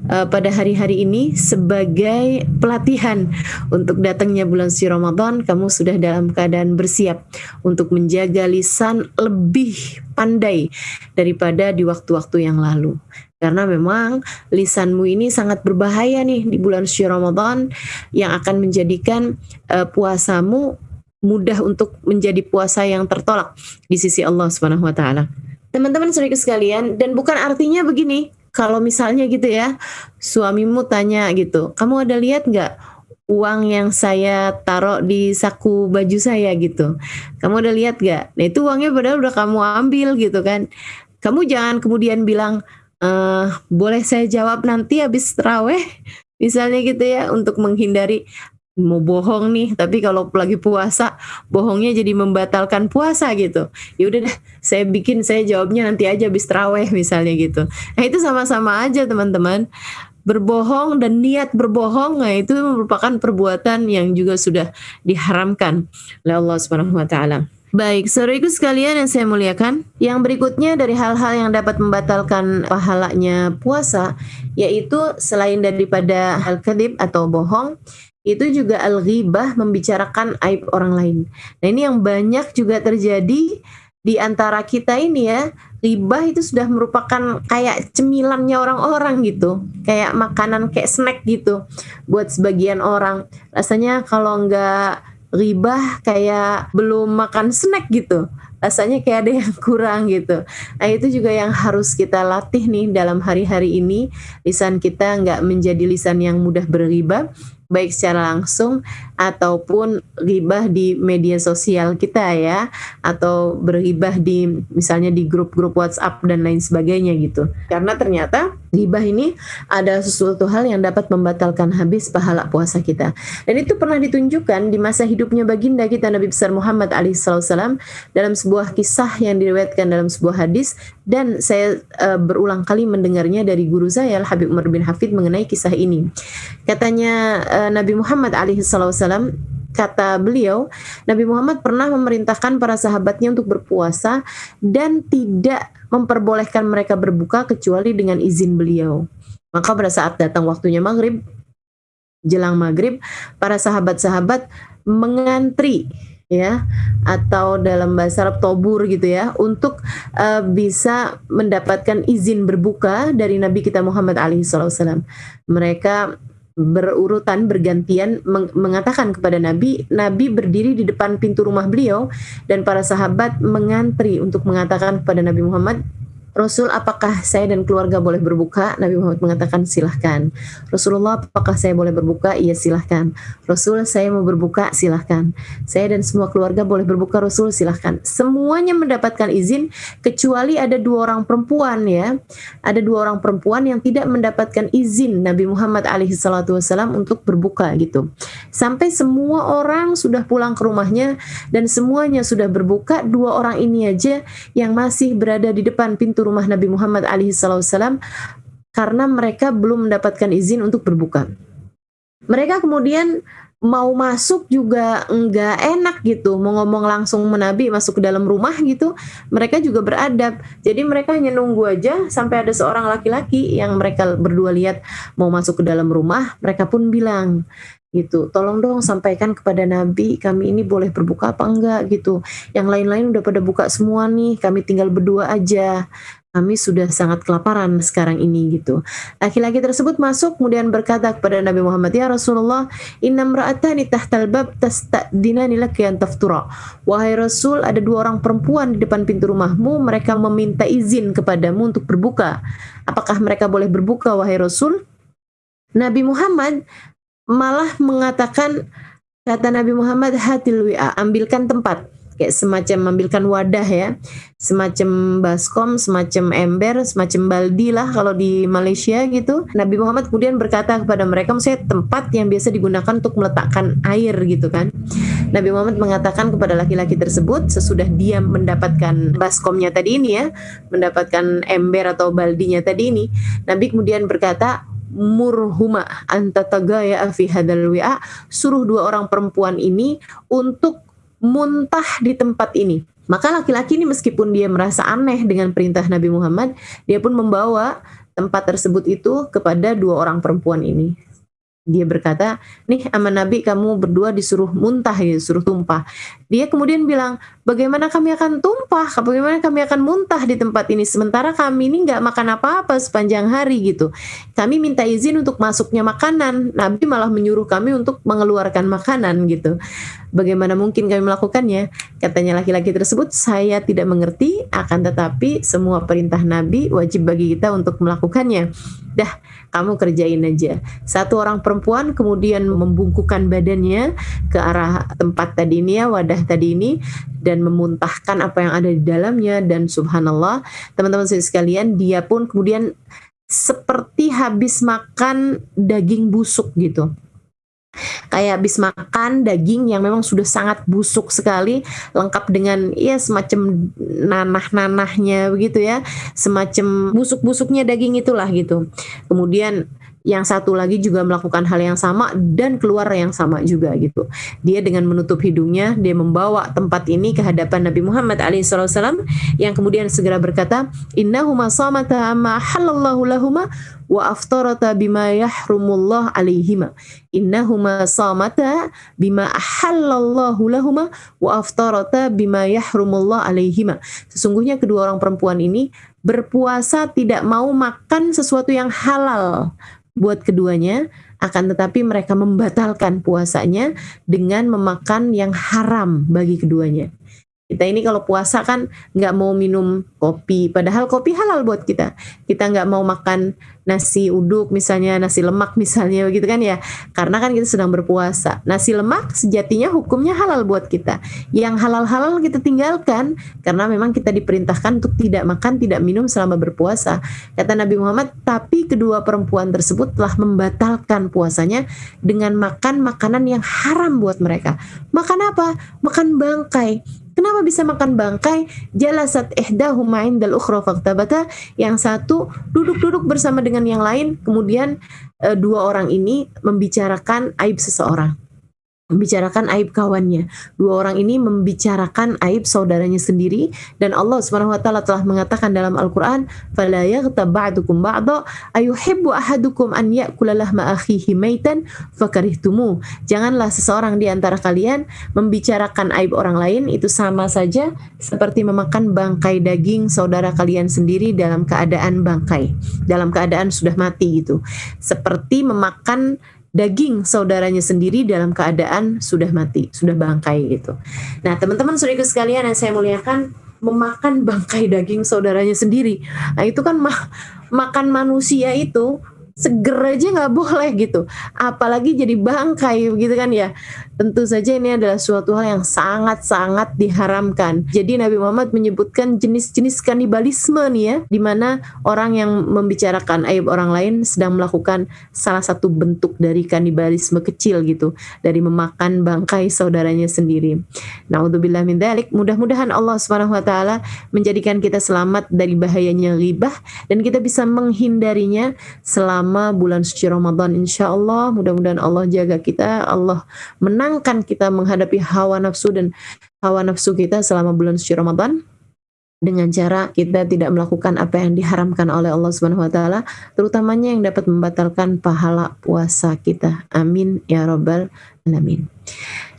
pada hari-hari ini sebagai pelatihan untuk datangnya bulan suci Ramadan. Kamu sudah dalam keadaan bersiap untuk menjaga lisan lebih pandai daripada di waktu-waktu yang lalu. Karena memang lisanmu ini sangat berbahaya nih di bulan suci Ramadan, yang akan menjadikan puasamu mudah untuk menjadi puasa yang tertolak di sisi Allah Subhanahu wa taala. Teman-teman saudaraku sekalian, dan bukan artinya begini, kalau misalnya gitu ya, suamimu tanya gitu, "Kamu ada lihat nggak uang yang saya taruh di saku baju saya gitu? Kamu ada lihat nggak?" Nah, itu uangnya padahal udah kamu ambil gitu kan. Kamu jangan kemudian bilang, "Boleh saya jawab nanti habis taraweh?" Misalnya gitu ya, untuk menghindari mau bohong nih, tapi kalau lagi puasa bohongnya jadi membatalkan puasa gitu. Ya udah deh, saya jawabnya nanti aja habis taraweh misalnya gitu. Nah, itu sama-sama aja teman-teman. Berbohong dan niat berbohong, nah itu merupakan perbuatan yang juga sudah diharamkan oleh Allah Subhanahu wa taala. Baik, saudaraku sekalian yang saya muliakan, yang berikutnya dari hal-hal yang dapat membatalkan pahalanya puasa, yaitu selain daripada al-kadhib atau bohong, itu juga al-ghibah, membicarakan aib orang lain. Nah, ini yang banyak juga terjadi di antara kita ini ya. Ghibah itu sudah merupakan kayak cemilannya orang-orang gitu, kayak makanan, kayak snack gitu buat sebagian orang. Rasanya kalau nggak ghibah kayak belum makan snack gitu, rasanya kayak ada yang kurang gitu. Nah, itu juga yang harus kita latih nih dalam hari-hari ini, lisan kita nggak menjadi lisan yang mudah berghibah, baik secara langsung ataupun ghibah di media sosial kita ya, atau berghibah di misalnya di grup-grup WhatsApp dan lain sebagainya gitu. Karena ternyata ghibah ini ada sesuatu hal yang dapat membatalkan habis pahala puasa kita. Dan itu pernah ditunjukkan di masa hidupnya baginda kita Nabi besar Muhammad alaihissalam dalam sebuah kisah yang diriwayatkan dalam sebuah hadis, dan saya berulang kali mendengarnya dari guru saya Al Habib Umar bin Hafid mengenai kisah ini. Katanya Nabi Muhammad alaihissalam, kata beliau, Nabi Muhammad pernah memerintahkan para sahabatnya untuk berpuasa dan tidak memperbolehkan mereka berbuka kecuali dengan izin beliau. Maka pada saat datang waktunya maghrib, jelang maghrib, para sahabat-sahabat mengantri ya, atau dalam bahasa Arab tobur gitu ya, untuk bisa mendapatkan izin berbuka dari Nabi kita Muhammad alaihissalam. Mereka berurutan, bergantian mengatakan kepada Nabi. Nabi berdiri di depan pintu rumah beliau dan para sahabat mengantri untuk mengatakan kepada Nabi Muhammad, Rasul, apakah saya dan keluarga boleh berbuka? Nabi Muhammad mengatakan silahkan. Rasulullah, apakah saya boleh berbuka? Iya, silahkan. Rasul, saya mau berbuka, silahkan. Saya dan semua keluarga boleh berbuka, Rasul, silahkan. Semuanya mendapatkan izin kecuali ada 2 orang perempuan ya. Ada 2 orang perempuan yang tidak mendapatkan izin Nabi Muhammad SAW untuk berbuka gitu. Sampai semua orang sudah pulang ke rumahnya dan semuanya sudah berbuka, 2 orang ini aja yang masih berada di depan pintu rumah Nabi Muhammad SAW karena mereka belum mendapatkan izin untuk berbuka. Mereka kemudian mau masuk juga enggak enak gitu, mau ngomong langsung Nabi masuk ke dalam rumah gitu, mereka juga beradab. Jadi mereka hanya nunggu aja sampai ada seorang laki-laki yang mereka berdua lihat mau masuk ke dalam rumah, mereka pun bilang gitu, tolong dong sampaikan kepada Nabi kami ini boleh berbuka apa enggak gitu. Yang lain-lain udah pada buka semua nih, kami tinggal berdua aja. Kami sudah sangat kelaparan sekarang ini gitu. Laki-laki tersebut masuk kemudian berkata kepada Nabi Muhammad, ya Rasulullah, inna mra'atani tahtal bab tasta'dinani laki an taftura. Wahai Rasul, ada 2 orang perempuan di depan pintu rumahmu, mereka meminta izin kepadamu untuk berbuka. Apakah mereka boleh berbuka, wahai Rasul? Nabi Muhammad malah mengatakan, kata Nabi Muhammad, hatil wi'a, ambilkan tempat, kayak semacam ambilkan wadah ya, semacam baskom, semacam ember, semacam baldi lah kalau di Malaysia gitu. Nabi Muhammad kemudian berkata kepada mereka, maksudnya tempat yang biasa digunakan untuk meletakkan air gitu kan. Nabi Muhammad mengatakan kepada laki-laki tersebut sesudah dia mendapatkan baskomnya tadi ini ya, mendapatkan ember atau baldinya tadi ini, Nabi kemudian berkata, murhuma anta tagaya fi hadal wi'a, suruh 2 orang perempuan ini untuk muntah di tempat ini. Maka laki-laki ini meskipun dia merasa aneh dengan perintah Nabi Muhammad, dia pun membawa tempat tersebut itu kepada 2 orang perempuan ini. Dia berkata, nih sama Nabi kamu berdua disuruh muntah ya, disuruh tumpah. Dia kemudian bilang, bagaimana kami akan tumpah, bagaimana kami akan muntah di tempat ini, sementara kami ini nggak makan apa-apa sepanjang hari gitu. Kami minta izin untuk masuknya makanan, Nabi malah menyuruh kami untuk mengeluarkan makanan gitu. Bagaimana mungkin kami melakukannya? Katanya laki-laki tersebut, saya tidak mengerti, akan tetapi semua perintah Nabi wajib bagi kita untuk melakukannya. Dah, kamu kerjain aja. 1 orang perempuan kemudian membungkukkan badannya ke arah tempat tadi ini ya, wadah tadi ini, dan memuntahkan apa yang ada di dalamnya. Dan subhanallah, teman-teman sekalian, dia pun kemudian seperti habis makan daging busuk gitu. Kayak habis makan daging yang memang sudah sangat busuk sekali, lengkap dengan ya semacam nanah-nanahnya begitu ya, semacam busuk-busuknya daging itulah gitu. Kemudian yang satu lagi juga melakukan hal yang sama dan keluar yang sama juga gitu. Dia dengan menutup hidungnya, dia membawa tempat ini ke hadapan Nabi Muhammad SAW yang kemudian segera berkata, innahuma samata ma halallahu lahuma wa aftarata bima yahrumullah alaihima. Innahuma samata bima ahallallahu lahuma wa aftarata bima yahrumullah alaihima. Sesungguhnya kedua orang perempuan ini berpuasa tidak mau makan sesuatu yang halal buat keduanya, akan tetapi mereka membatalkan puasanya dengan memakan yang haram bagi keduanya. Kita ini kalau puasa kan nggak mau minum kopi, padahal kopi halal buat kita. Kita nggak mau makan nasi uduk misalnya, nasi lemak misalnya begitu kan ya, karena kan kita sedang berpuasa. Nasi lemak sejatinya hukumnya halal buat kita. Yang halal-halal kita tinggalkan karena memang kita diperintahkan untuk tidak makan, tidak minum selama berpuasa. Kata Nabi Muhammad, tapi kedua perempuan tersebut telah membatalkan puasanya dengan makan makanan yang haram buat mereka. Makan apa? Makan bangkai. Kenapa bisa makan bangkai? Jalasat ihdahuma indal ukhra faktabata. Yang satu duduk-duduk bersama dengan yang lain, kemudian 2 orang ini membicarakan aib seseorang, membicarakan aib kawannya. 2 orang ini membicarakan aib saudaranya sendiri, dan Allah Subhanahu wa taala telah mengatakan dalam Al-Qur'an, "Fala yaghtab ba'dukum ba'dha ayuhibbu ahadukum an ya'kula lahma akhihi maitan fakarihtumu." Janganlah seseorang di antara kalian membicarakan aib orang lain, itu sama saja seperti memakan bangkai daging saudara kalian sendiri dalam keadaan bangkai, dalam keadaan sudah mati gitu. Seperti memakan daging saudaranya sendiri dalam keadaan sudah mati, sudah bangkai gitu. Nah, teman-teman saudaraku sekalian yang saya muliakan, memakan bangkai daging saudaranya sendiri. Nah itu kan makan manusia itu seger aja nggak boleh gitu, apalagi jadi bangkai gitu kan ya. Tentu saja ini adalah suatu hal yang sangat-sangat diharamkan. Jadi Nabi Muhammad menyebutkan jenis-jenis kanibalisme nih ya, di mana orang yang membicarakan aib orang lain sedang melakukan salah satu bentuk dari kanibalisme kecil gitu, dari memakan bangkai saudaranya sendiri. Naudzubillah min dzalik. Mudah-mudahan Allah Subhanahu wa taala menjadikan kita selamat dari bahayanya ghibah dan kita bisa menghindarinya selama bulan suci Ramadan. Insya Allah, mudah-mudahan Allah jaga kita, Allah menangkan kita menghadapi hawa nafsu dan hawa nafsu kita selama bulan suci Ramadan, dengan cara kita tidak melakukan apa yang diharamkan oleh Allah Subhanahu wa taala, terutamanya yang dapat membatalkan pahala puasa kita. Amin ya rabbal alamin.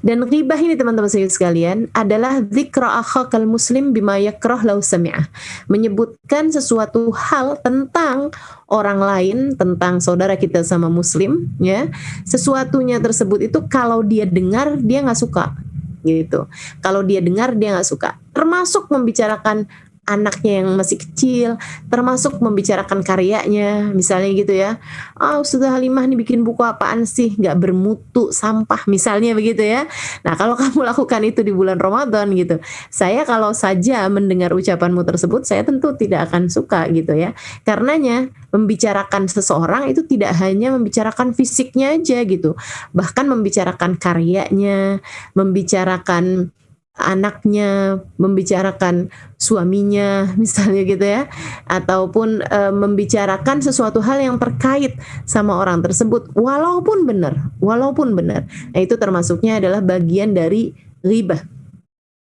Dan ghibah ini teman-teman sekalian adalah dzikra akhakal muslim bima yakrah lau sami'ah. Menyebutkan sesuatu hal tentang orang lain, tentang saudara kita sama muslim ya. Sesuatunya tersebut itu kalau dia dengar dia nggak suka gitu. Kalau dia dengar dia nggak suka. Termasuk membicarakan anaknya yang masih kecil, termasuk membicarakan karyanya, misalnya gitu ya. Ustazah Halimah nih bikin buku apaan sih, nggak bermutu, sampah, misalnya begitu ya. Nah kalau kamu lakukan itu di bulan Ramadan gitu, saya kalau saja mendengar ucapanmu tersebut, saya tentu tidak akan suka gitu ya. Karenanya membicarakan seseorang itu tidak hanya membicarakan fisiknya aja gitu, bahkan membicarakan karyanya, membicarakan anaknya, membicarakan suaminya misalnya gitu ya, ataupun membicarakan sesuatu hal yang terkait sama orang tersebut walaupun benar. Nah itu termasuknya adalah bagian dari ghibah.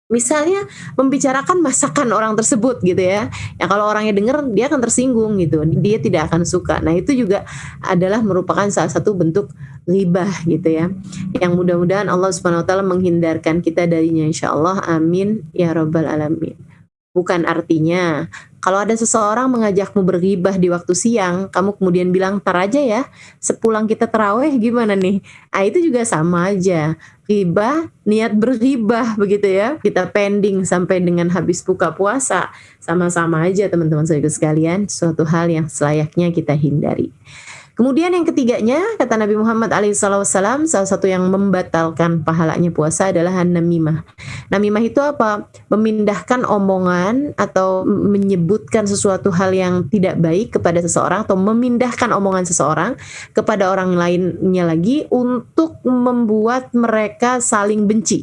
Misalnya membicarakan masakan orang tersebut gitu ya. Ya kalau orangnya dengar dia akan tersinggung gitu. Dia tidak akan suka. Nah, itu juga adalah merupakan salah satu bentuk ghibah gitu ya. Yang mudah-mudahan Allah Subhanahu wa taala menghindarkan kita darinya insyaallah. Amin ya rabbal alamin. Bukan artinya kalau ada seseorang mengajakmu berghibah di waktu siang, kamu kemudian bilang, "Tar aja ya, sepulang kita taraweh gimana nih?" Ah itu juga sama aja. Ghibah, niat berghibah begitu ya. Kita pending sampai dengan habis buka puasa. Sama-sama aja teman-teman sekalian, suatu hal yang selayaknya kita hindari. Kemudian yang ketiganya, kata Nabi Muhammad SAW, salah satu yang membatalkan pahalanya puasa adalah namimah. Namimah itu apa? Memindahkan omongan atau menyebutkan sesuatu hal yang tidak baik kepada seseorang, atau memindahkan omongan seseorang kepada orang lainnya lagi untuk membuat mereka saling benci.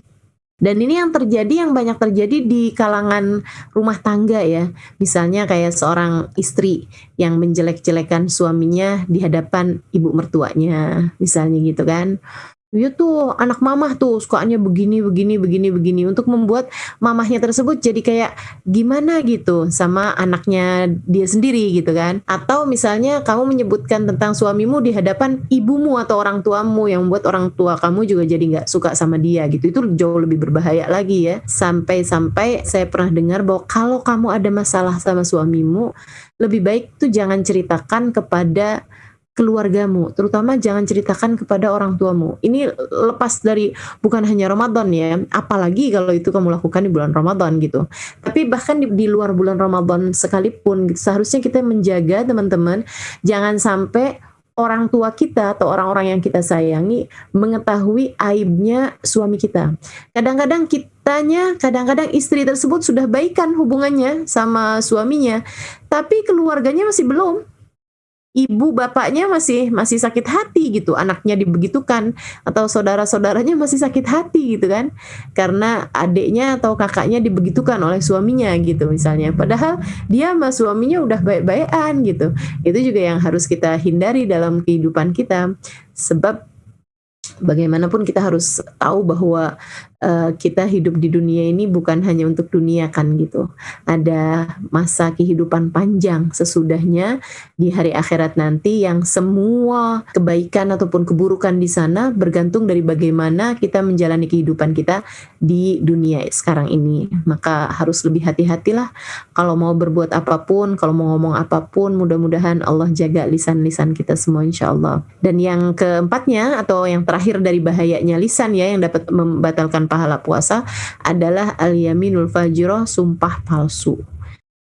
Dan ini yang banyak terjadi di kalangan rumah tangga ya. Misalnya kayak seorang istri yang menjelek-jelekan suaminya di hadapan ibu mertuanya, misalnya gitu kan. Dia tuh anak mamah tuh sukaannya begini untuk membuat mamahnya tersebut jadi kayak gimana gitu sama anaknya dia sendiri gitu kan. Atau misalnya kamu menyebutkan tentang suamimu di hadapan ibumu atau orang tuamu yang membuat orang tua kamu juga jadi nggak suka sama dia gitu. Itu jauh lebih berbahaya lagi ya. Sampai-sampai saya pernah dengar bahwa kalau kamu ada masalah sama suamimu, lebih baik tuh jangan ceritakan kepada keluargamu, terutama jangan ceritakan kepada orang tuamu. Ini lepas dari bukan hanya Ramadan ya, apalagi kalau itu kamu lakukan di bulan Ramadan gitu. Tapi bahkan di luar bulan Ramadan sekalipun, seharusnya kita menjaga teman-teman, jangan sampai orang tua kita atau orang-orang yang kita sayangi mengetahui aibnya suami kita. Kadang-kadang istri tersebut sudah baikan hubungannya sama suaminya, tapi keluarganya masih belum. Ibu bapaknya masih sakit hati gitu, anaknya dibegitukan, atau saudara-saudaranya masih sakit hati gitu kan, karena adiknya atau kakaknya dibegitukan oleh suaminya gitu misalnya, padahal dia sama suaminya udah baik-baikan gitu. Itu juga yang harus kita hindari dalam kehidupan kita, sebab bagaimanapun kita harus tahu bahwa kita hidup di dunia ini bukan hanya untuk dunia kan gitu. Ada masa kehidupan panjang sesudahnya di hari akhirat nanti yang semua kebaikan ataupun keburukan di sana bergantung dari bagaimana kita menjalani kehidupan kita di dunia sekarang ini. Maka harus lebih hati-hatilah kalau mau berbuat apapun, kalau mau ngomong apapun, mudah-mudahan Allah jaga lisan-lisan kita semua insyaallah. Dan yang keempatnya atau yang terakhir dari bahayanya lisan ya yang dapat membatalkan pahala puasa adalah al-yaminul fajirah, sumpah palsu.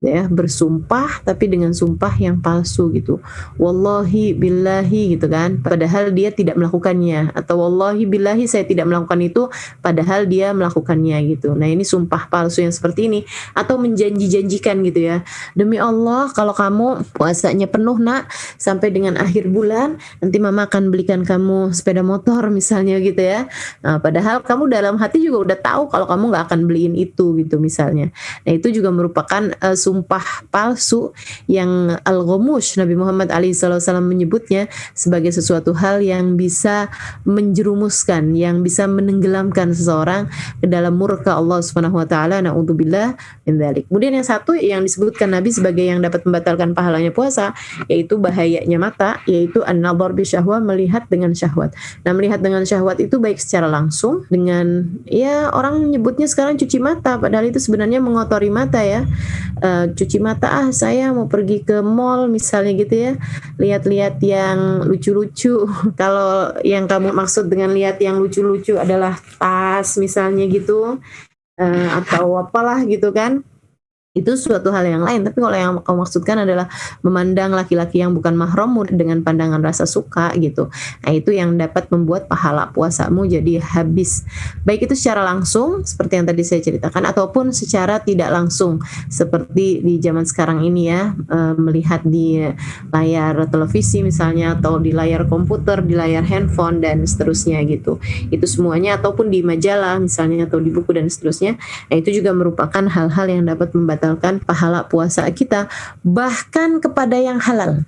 Ya, bersumpah tapi dengan sumpah yang palsu gitu. Wallahi billahi gitu kan, padahal dia tidak melakukannya, atau wallahi billahi saya tidak melakukan itu padahal dia melakukannya gitu. Nah, ini sumpah palsu yang seperti ini, atau menjanji-janjikan gitu ya. Demi Allah kalau kamu puasanya penuh nak sampai dengan akhir bulan, nanti mama akan belikan kamu sepeda motor misalnya gitu ya. Nah, padahal kamu dalam hati juga udah tahu kalau kamu nggak akan beliin itu gitu misalnya. Nah, itu juga merupakan sumpah palsu yang al-ghamush. Nabi Muhammad SAW menyebutnya sebagai sesuatu hal yang bisa menjerumuskan, yang bisa menenggelamkan seseorang ke dalam murka Allah Subhanahu wa taala. Na'udzubillah min dzalik. Kemudian yang satu yang disebutkan Nabi sebagai yang dapat membatalkan pahalanya puasa, yaitu bahayanya mata, yaitu an-nadhar bi syahwah, melihat dengan syahwat. Nah, melihat dengan syahwat itu baik secara langsung dengan, ya orang nyebutnya sekarang cuci mata, padahal itu sebenarnya mengotori mata ya. Cuci mata, saya mau pergi ke mall misalnya gitu ya, lihat-lihat yang lucu-lucu. Kalau yang kamu maksud dengan lihat yang lucu-lucu adalah tas misalnya gitu, atau apalah gitu kan, itu suatu hal yang lain. Tapi kalau yang kamu maksudkan adalah memandang laki-laki yang bukan mahrammu dengan pandangan rasa suka gitu, nah itu yang dapat membuat pahala puasamu jadi habis, baik itu secara langsung seperti yang tadi saya ceritakan, ataupun secara tidak langsung seperti di zaman sekarang ini ya, melihat di layar televisi misalnya, atau di layar komputer, di layar handphone dan seterusnya gitu. Itu semuanya, ataupun di majalah misalnya, atau di buku dan seterusnya. Nah, itu juga merupakan hal-hal yang dapat membatalkan pahala puasa kita, bahkan kepada yang halal.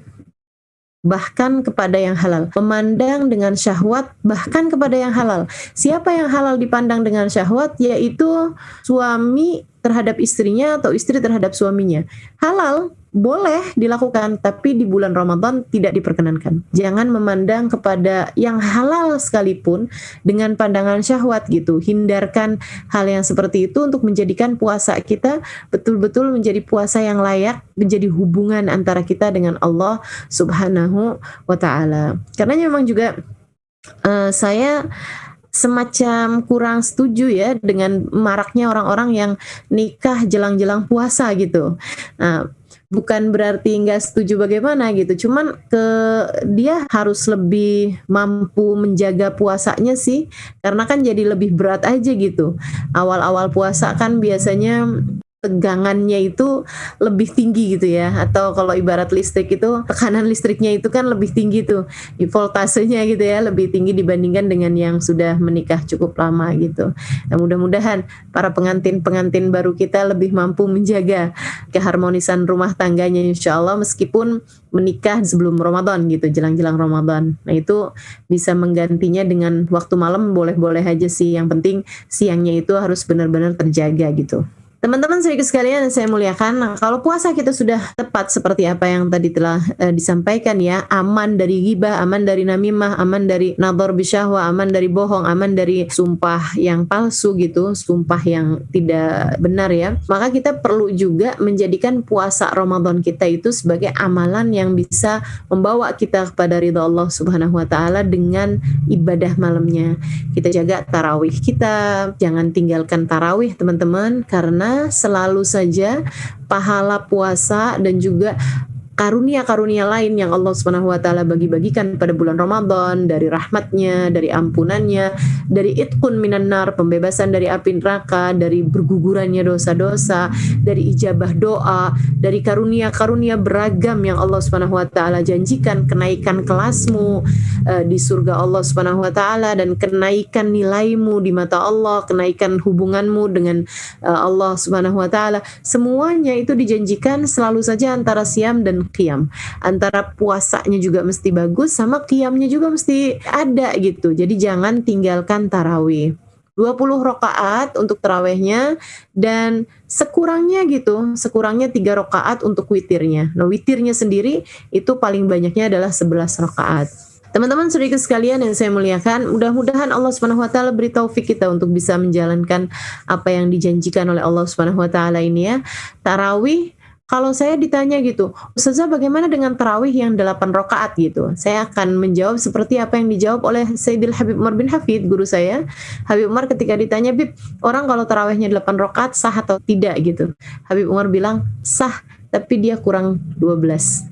Bahkan kepada yang halal, memandang dengan syahwat bahkan kepada yang halal. Siapa yang halal dipandang dengan syahwat? Yaitu suami terhadap istrinya atau istri terhadap suaminya. Halal boleh dilakukan, tapi di bulan Ramadan tidak diperkenankan. Jangan memandang kepada yang halal sekalipun dengan pandangan syahwat gitu. Hindarkan hal yang seperti itu untuk menjadikan puasa kita betul-betul menjadi puasa yang layak, menjadi hubungan antara kita dengan Allah Subhanahu wa ta'ala. Karena memang juga saya semacam kurang setuju ya dengan maraknya orang-orang yang nikah jelang-jelang puasa gitu. Nah, bukan berarti nggak setuju bagaimana gitu, cuman dia harus lebih mampu menjaga puasanya sih, karena kan jadi lebih berat aja gitu. Awal-awal puasa kan biasanya tegangannya itu lebih tinggi gitu ya, atau kalau ibarat listrik itu tekanan listriknya itu kan lebih tinggi tuh, voltasenya gitu ya, lebih tinggi dibandingkan dengan yang sudah menikah cukup lama gitu. Nah, mudah-mudahan para pengantin-pengantin baru kita lebih mampu menjaga keharmonisan rumah tangganya insya Allah, meskipun menikah sebelum Ramadan gitu, jelang-jelang Ramadan. Nah, itu bisa menggantinya dengan waktu malam, boleh-boleh aja sih, yang penting siangnya itu harus benar-benar terjaga gitu. Teman-teman sedikit sekalian yang saya muliakan, nah, kalau puasa kita sudah tepat seperti apa yang tadi telah disampaikan ya, aman dari ghibah, aman dari namimah, aman dari nadhar bisyahwah, aman dari bohong, aman dari sumpah yang palsu gitu, sumpah yang tidak benar ya, maka kita perlu juga menjadikan puasa Ramadan kita itu sebagai amalan yang bisa membawa kita kepada ridha Allah Subhanahu wa ta'ala dengan ibadah malamnya. Kita jaga tarawih kita, jangan tinggalkan tarawih teman-teman, karena selalu saja pahala puasa dan juga karunia-karunia lain yang Allah Subhanahu wa taala bagi-bagikan pada bulan Ramadan, dari rahmatnya, dari ampunannya, dari itqun minan nar, pembebasan dari api neraka, dari bergugurannya dosa-dosa, dari ijabah doa, dari karunia-karunia beragam yang Allah Subhanahu wa taala janjikan, kenaikan kelasmu di surga Allah Subhanahu wa taala, dan kenaikan nilaimu di mata Allah, kenaikan hubunganmu dengan Allah Subhanahu wa taala. Semuanya itu dijanjikan selalu saja antara siam dan qiyam. Antara puasanya juga mesti bagus, sama qiyamnya juga mesti ada gitu. Jadi jangan tinggalkan tarawih. 20 rakaat untuk tarawihnya, dan sekurangnya 3 rakaat untuk witirnya. Nah, witirnya sendiri itu paling banyaknya adalah 11 rakaat. Teman-teman sedikit sekalian yang saya muliakan, mudah-mudahan Allah Subhanahu wa taala beri taufik kita untuk bisa menjalankan apa yang dijanjikan oleh Allah Subhanahu wa taala ini ya. Tarawih Kalau saya ditanya gitu, "Ustazah bagaimana dengan tarawih yang 8 rakaat?" gitu. Saya akan menjawab seperti apa yang dijawab oleh Sayyidil Habib Umar bin Hafid, guru saya. Habib Umar ketika ditanya, "Bib, orang kalau tarawihnya 8 rakaat sah atau tidak?" gitu. Habib Umar bilang, "Sah, tapi dia kurang 12."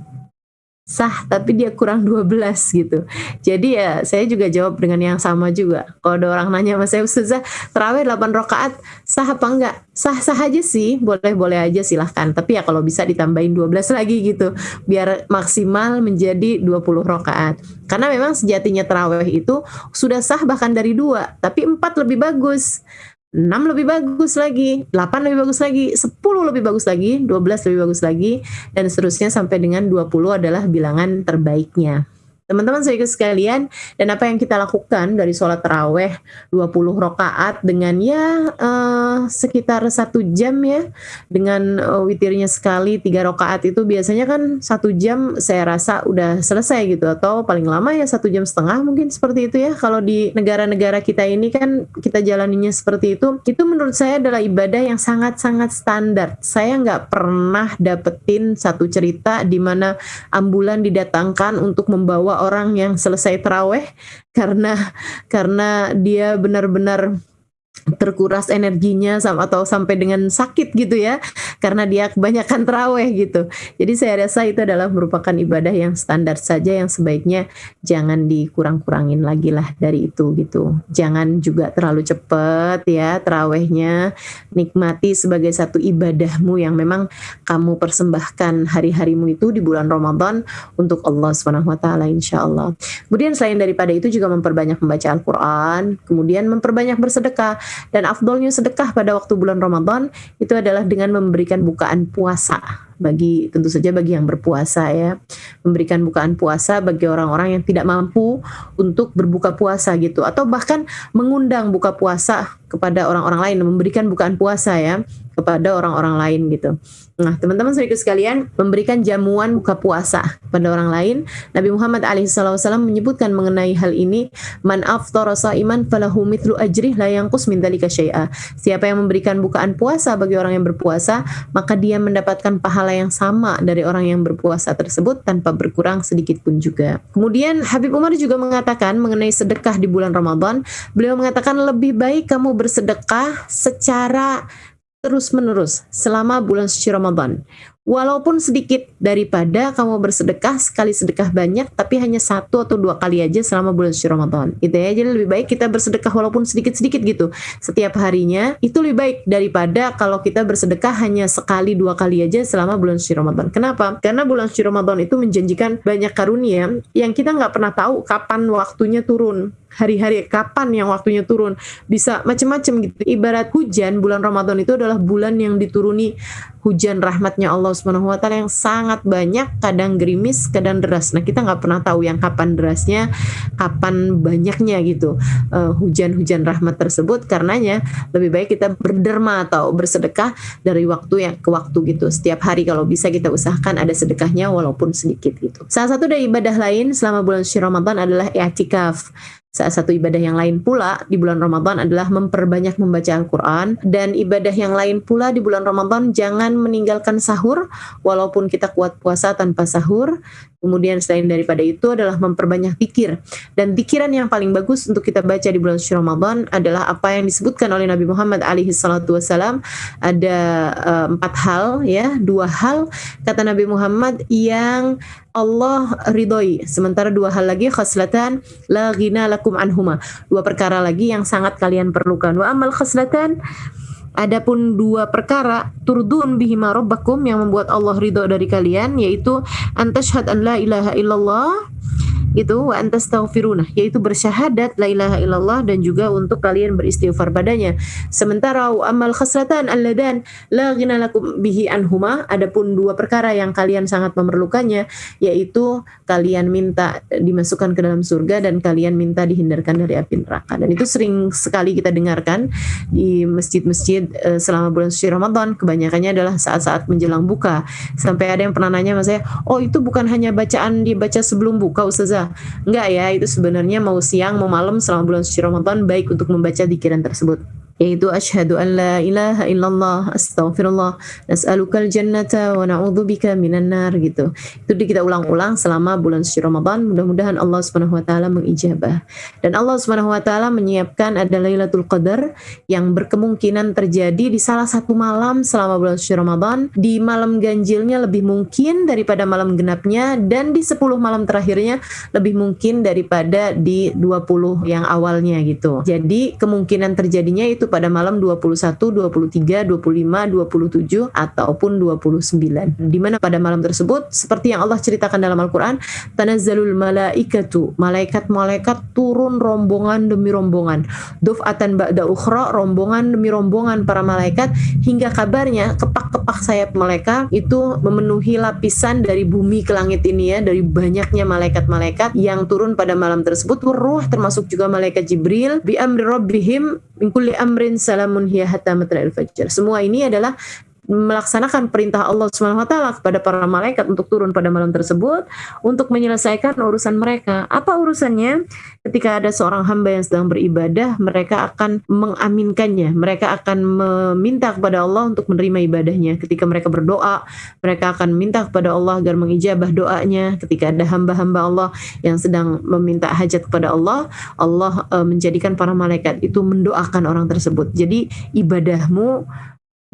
Sah, tapi dia kurang 12 gitu. Jadi ya saya juga jawab dengan yang sama juga. Kalau ada orang nanya sama saya, "Ustazah, tarawih 8 rakaat sah apa enggak?" Sah-sah aja sih, boleh-boleh aja silahkan. Tapi ya kalau bisa ditambahin 12 lagi gitu, biar maksimal menjadi 20 rakaat. Karena memang sejatinya tarawih itu sudah sah bahkan dari 2, tapi 4 lebih bagus. 6 lebih bagus lagi, 8 lebih bagus lagi, 10 lebih bagus lagi, 12 lebih bagus lagi, dan seterusnya sampai dengan 20 adalah bilangan terbaiknya. Teman-teman saya sekalian, dan apa yang kita lakukan dari sholat taraweh 20 rakaat dengan ya sekitar 1 jam ya, dengan witirnya sekali 3 rakaat itu biasanya kan 1 jam saya rasa udah selesai gitu, atau paling lama ya 1 jam setengah mungkin seperti itu ya. Kalau di negara-negara kita ini kan kita jalaninya seperti itu menurut saya adalah ibadah yang sangat-sangat standar. Saya nggak pernah dapetin satu cerita di mana ambulan didatangkan untuk membawa orang yang selesai taraweh karena dia benar-benar terkuras energinya atau sampai dengan sakit gitu ya, karena dia kebanyakan taraweh gitu. Jadi saya rasa itu adalah merupakan ibadah yang standar saja, yang sebaiknya jangan dikurang-kurangin lagi lah dari itu gitu. Jangan juga terlalu cepat ya tarawehnya, nikmati sebagai satu ibadahmu yang memang kamu persembahkan hari-harimu itu di bulan Ramadan untuk Allah SWT insya Allah. Kemudian selain daripada itu juga memperbanyak membaca Al-Quran, kemudian memperbanyak bersedekah. Dan afdolnya sedekah pada waktu bulan Ramadan itu adalah dengan memberikan bukaan puasa, tentu saja bagi yang berpuasa ya, memberikan bukaan puasa bagi orang-orang yang tidak mampu untuk berbuka puasa gitu, atau bahkan mengundang buka puasa kepada orang-orang lain, memberikan bukaan puasa ya kepada orang-orang lain gitu. Nah, teman-teman saudaraku sekalian, memberikan jamuan buka puasa kepada orang lain, Nabi Muhammad SAW menyebutkan mengenai hal ini, "Man aftara sha'iman falahu mithlu ajrih la yanqus min dzalika syai'a." Siapa yang memberikan bukaan puasa bagi orang yang berpuasa, maka dia mendapatkan pahala yang sama dari orang yang berpuasa tersebut tanpa berkurang sedikit pun juga. Kemudian Habib Umar juga mengatakan mengenai sedekah di bulan Ramadan, beliau mengatakan lebih baik kamu bersedekah secara terus-menerus selama bulan suci Ramadan, walaupun sedikit, daripada kamu bersedekah sekali sedekah banyak tapi hanya 1 atau 2 kali aja selama bulan suci Ramadan gitu ya. Jadi lebih baik kita bersedekah walaupun sedikit-sedikit gitu setiap harinya, itu lebih baik daripada kalau kita bersedekah hanya sekali 2 kali aja selama bulan suci Ramadan. Kenapa? Karena bulan suci Ramadan itu menjanjikan banyak karunia yang kita nggak pernah tahu kapan waktunya turun, hari-hari kapan yang waktunya turun, bisa macam-macam gitu. Ibarat hujan, bulan Ramadan itu adalah bulan yang dituruni hujan rahmatnya Allah Subhanahu wa taala yang sangat banyak, kadang gerimis, kadang deras. Nah, kita nggak pernah tahu yang kapan derasnya, kapan banyaknya gitu. Hujan-hujan rahmat tersebut, karenanya lebih baik kita berderma atau bersedekah dari waktu yang ke waktu gitu. Setiap hari kalau bisa kita usahakan ada sedekahnya walaupun sedikit gitu. Salah satu dari ibadah lain selama bulan suci Ramadan adalah i'tikaf. Salah satu ibadah yang lain pula di bulan Ramadan adalah memperbanyak membaca Al-Quran. Dan ibadah yang lain pula di bulan Ramadan, jangan meninggalkan sahur walaupun kita kuat puasa tanpa sahur. Kemudian selain daripada itu adalah memperbanyak zikir. Dan zikiran yang paling bagus untuk kita baca di bulan suci Ramadan adalah apa yang disebutkan oleh Nabi Muhammad SAW. Ada 4 hal ya, 2 hal kata Nabi Muhammad yang Allah ridhoi, sementara 2 hal lagi, khaslatan la ghina lakum anhuma, 2 perkara lagi yang sangat kalian perlukan. Wa amal khaslatan, adapun 2 perkara, turdun bihima rabbakum, yang membuat Allah ridho dari kalian, yaitu antashhad an la ilaha illallah, itu wa antastaghfiruna, yaitu bersyahadat la ilaha illallah dan juga untuk kalian beristighfar padanya. Sementara amal khaslatan alladan la ghina lakum bihi anhuma, adapun 2 perkara yang kalian sangat memerlukannya, yaitu kalian minta dimasukkan ke dalam surga dan kalian minta dihindarkan dari api neraka. Dan itu sering sekali kita dengarkan di masjid-masjid selama bulan suci Ramadan, kebanyakannya adalah saat-saat menjelang buka. Sampai ada yang pernah nanya sama saya, "Oh, itu bukan hanya bacaan dibaca sebelum buka, Ustazah?" Enggak ya, itu sebenarnya mau siang mau malam selama bulan suci Ramadan baik untuk membaca dzikiran tersebut. yaitu asyhadu an la ilaha illallah astaghfirullah nas'alukal jannata wa na'udzubika minan nar gitu. Itu kita ulang-ulang selama bulan suci Ramadan. Mudah-mudahan Allah Subhanahu wa taala mengijabah. Dan Allah Subhanahu wa taala menyiapkan ada Lailatul Qadar yang berkemungkinan terjadi di salah satu malam selama bulan suci Ramadan. Di malam ganjilnya lebih mungkin daripada malam genapnya, dan di 10 malam terakhirnya lebih mungkin daripada di 20 yang awalnya gitu. Jadi kemungkinan terjadinya itu pada malam 21, 23, 25, 27 ataupun 29. Di mana pada malam tersebut seperti yang Allah ceritakan dalam Al-Qur'an, tanazzalul malaikatu, malaikat-malaikat turun rombongan demi rombongan. Duf'atan ba'da ukhra, rombongan demi rombongan para malaikat, hingga kabarnya kepak-kepak sayap mereka itu memenuhi lapisan dari bumi ke langit ini ya, dari banyaknya malaikat-malaikat yang turun pada malam tersebut. Ruh termasuk juga malaikat Jibril, bi amri rabbihim min kulli amrin salamun hiya hatta matla'il fajr. Semua ini adalah melaksanakan perintah Allah Subhanahu wa taala kepada para malaikat untuk turun pada malam tersebut untuk menyelesaikan urusan mereka. Apa urusannya? Ketika ada seorang hamba yang sedang beribadah, mereka akan mengaminkannya. Mereka akan meminta kepada Allah untuk menerima ibadahnya. Ketika mereka berdoa, mereka akan minta kepada Allah agar mengijabah doanya. Ketika ada hamba-hamba Allah yang sedang meminta hajat kepada Allah, Allah menjadikan para malaikat itu mendoakan orang tersebut. Jadi ibadahmu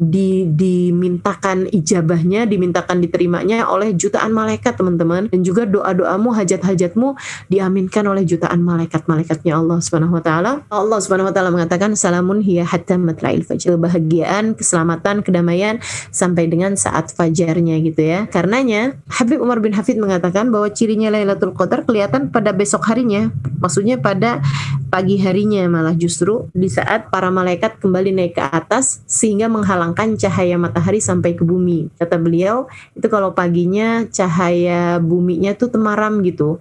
dimintakan ijabahnya, dimintakan diterimanya oleh jutaan malaikat, teman-teman. Dan juga doa-doamu, hajat-hajatmu diaminkan oleh jutaan malaikat-malaikatnya Allah Subhanahu wa taala. Allah Subhanahu wa taala mengatakan salamun hiya hatta matla'il fajr. Kebahagiaan, keselamatan, kedamaian sampai dengan saat fajarnya gitu ya. Karenanya Habib Umar bin Hafid mengatakan bahwa cirinya Lailatul Qadar kelihatan pada besok harinya. Maksudnya pada pagi harinya, malah justru di saat para malaikat kembali naik ke atas sehingga menghalangkan cahaya matahari sampai ke bumi. Kata beliau, itu kalau paginya cahaya buminya tuh temaram gitu.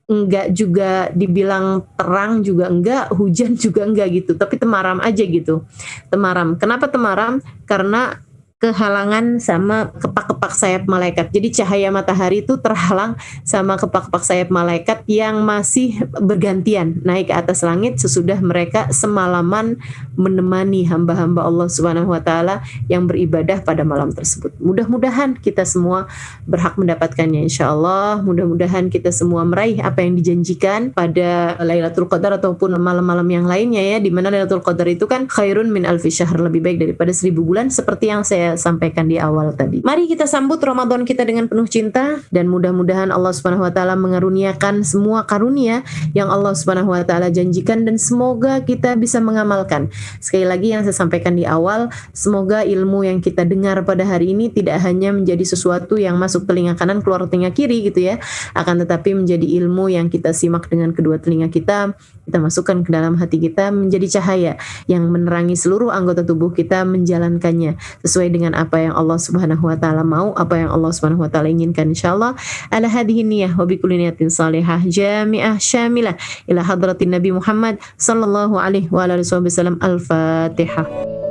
Enggak juga dibilang terang juga enggak, hujan juga enggak gitu, tapi temaram aja gitu. Temaram. Kenapa temaram? Karena kehalangan sama kepak-kepak sayap malaikat. Jadi cahaya matahari itu terhalang sama kepak-kepak sayap malaikat yang masih bergantian naik ke atas langit sesudah mereka semalaman menemani hamba-hamba Allah Subhanahu wa taala yang beribadah pada malam tersebut. Mudah-mudahan kita semua berhak mendapatkannya insyaallah. Mudah-mudahan kita semua meraih apa yang dijanjikan pada Lailatul Qadar ataupun malam-malam yang lainnya ya, di mana Lailatul Qadar itu kan khairun min alfi syahr, lebih baik daripada 1000 bulan seperti yang saya sampaikan di awal tadi. Mari kita sambut Ramadan kita dengan penuh cinta, dan mudah-mudahan Allah Subhanahu wa taala mengaruniakan semua karunia yang Allah Subhanahu wa taala janjikan, dan semoga kita bisa mengamalkan. Sekali lagi yang saya sampaikan di awal, semoga ilmu yang kita dengar pada hari ini tidak hanya menjadi sesuatu yang masuk telinga kanan keluar telinga kiri gitu ya, akan tetapi menjadi ilmu yang kita simak dengan kedua telinga kita masukkan ke dalam hati kita, menjadi cahaya yang menerangi seluruh anggota tubuh kita menjalankannya sesuai dengan apa yang Allah Subhanahu wa taala mau, apa yang Allah Subhanahu wa taala inginkan insyaallah. Ala hadhihi niyyah wa bi kulli niyatin salihah jami'ah syamilah ila hadratin Nabi Muhammad sallallahu alaihi wa alihi wasallam. Al-Fatihah.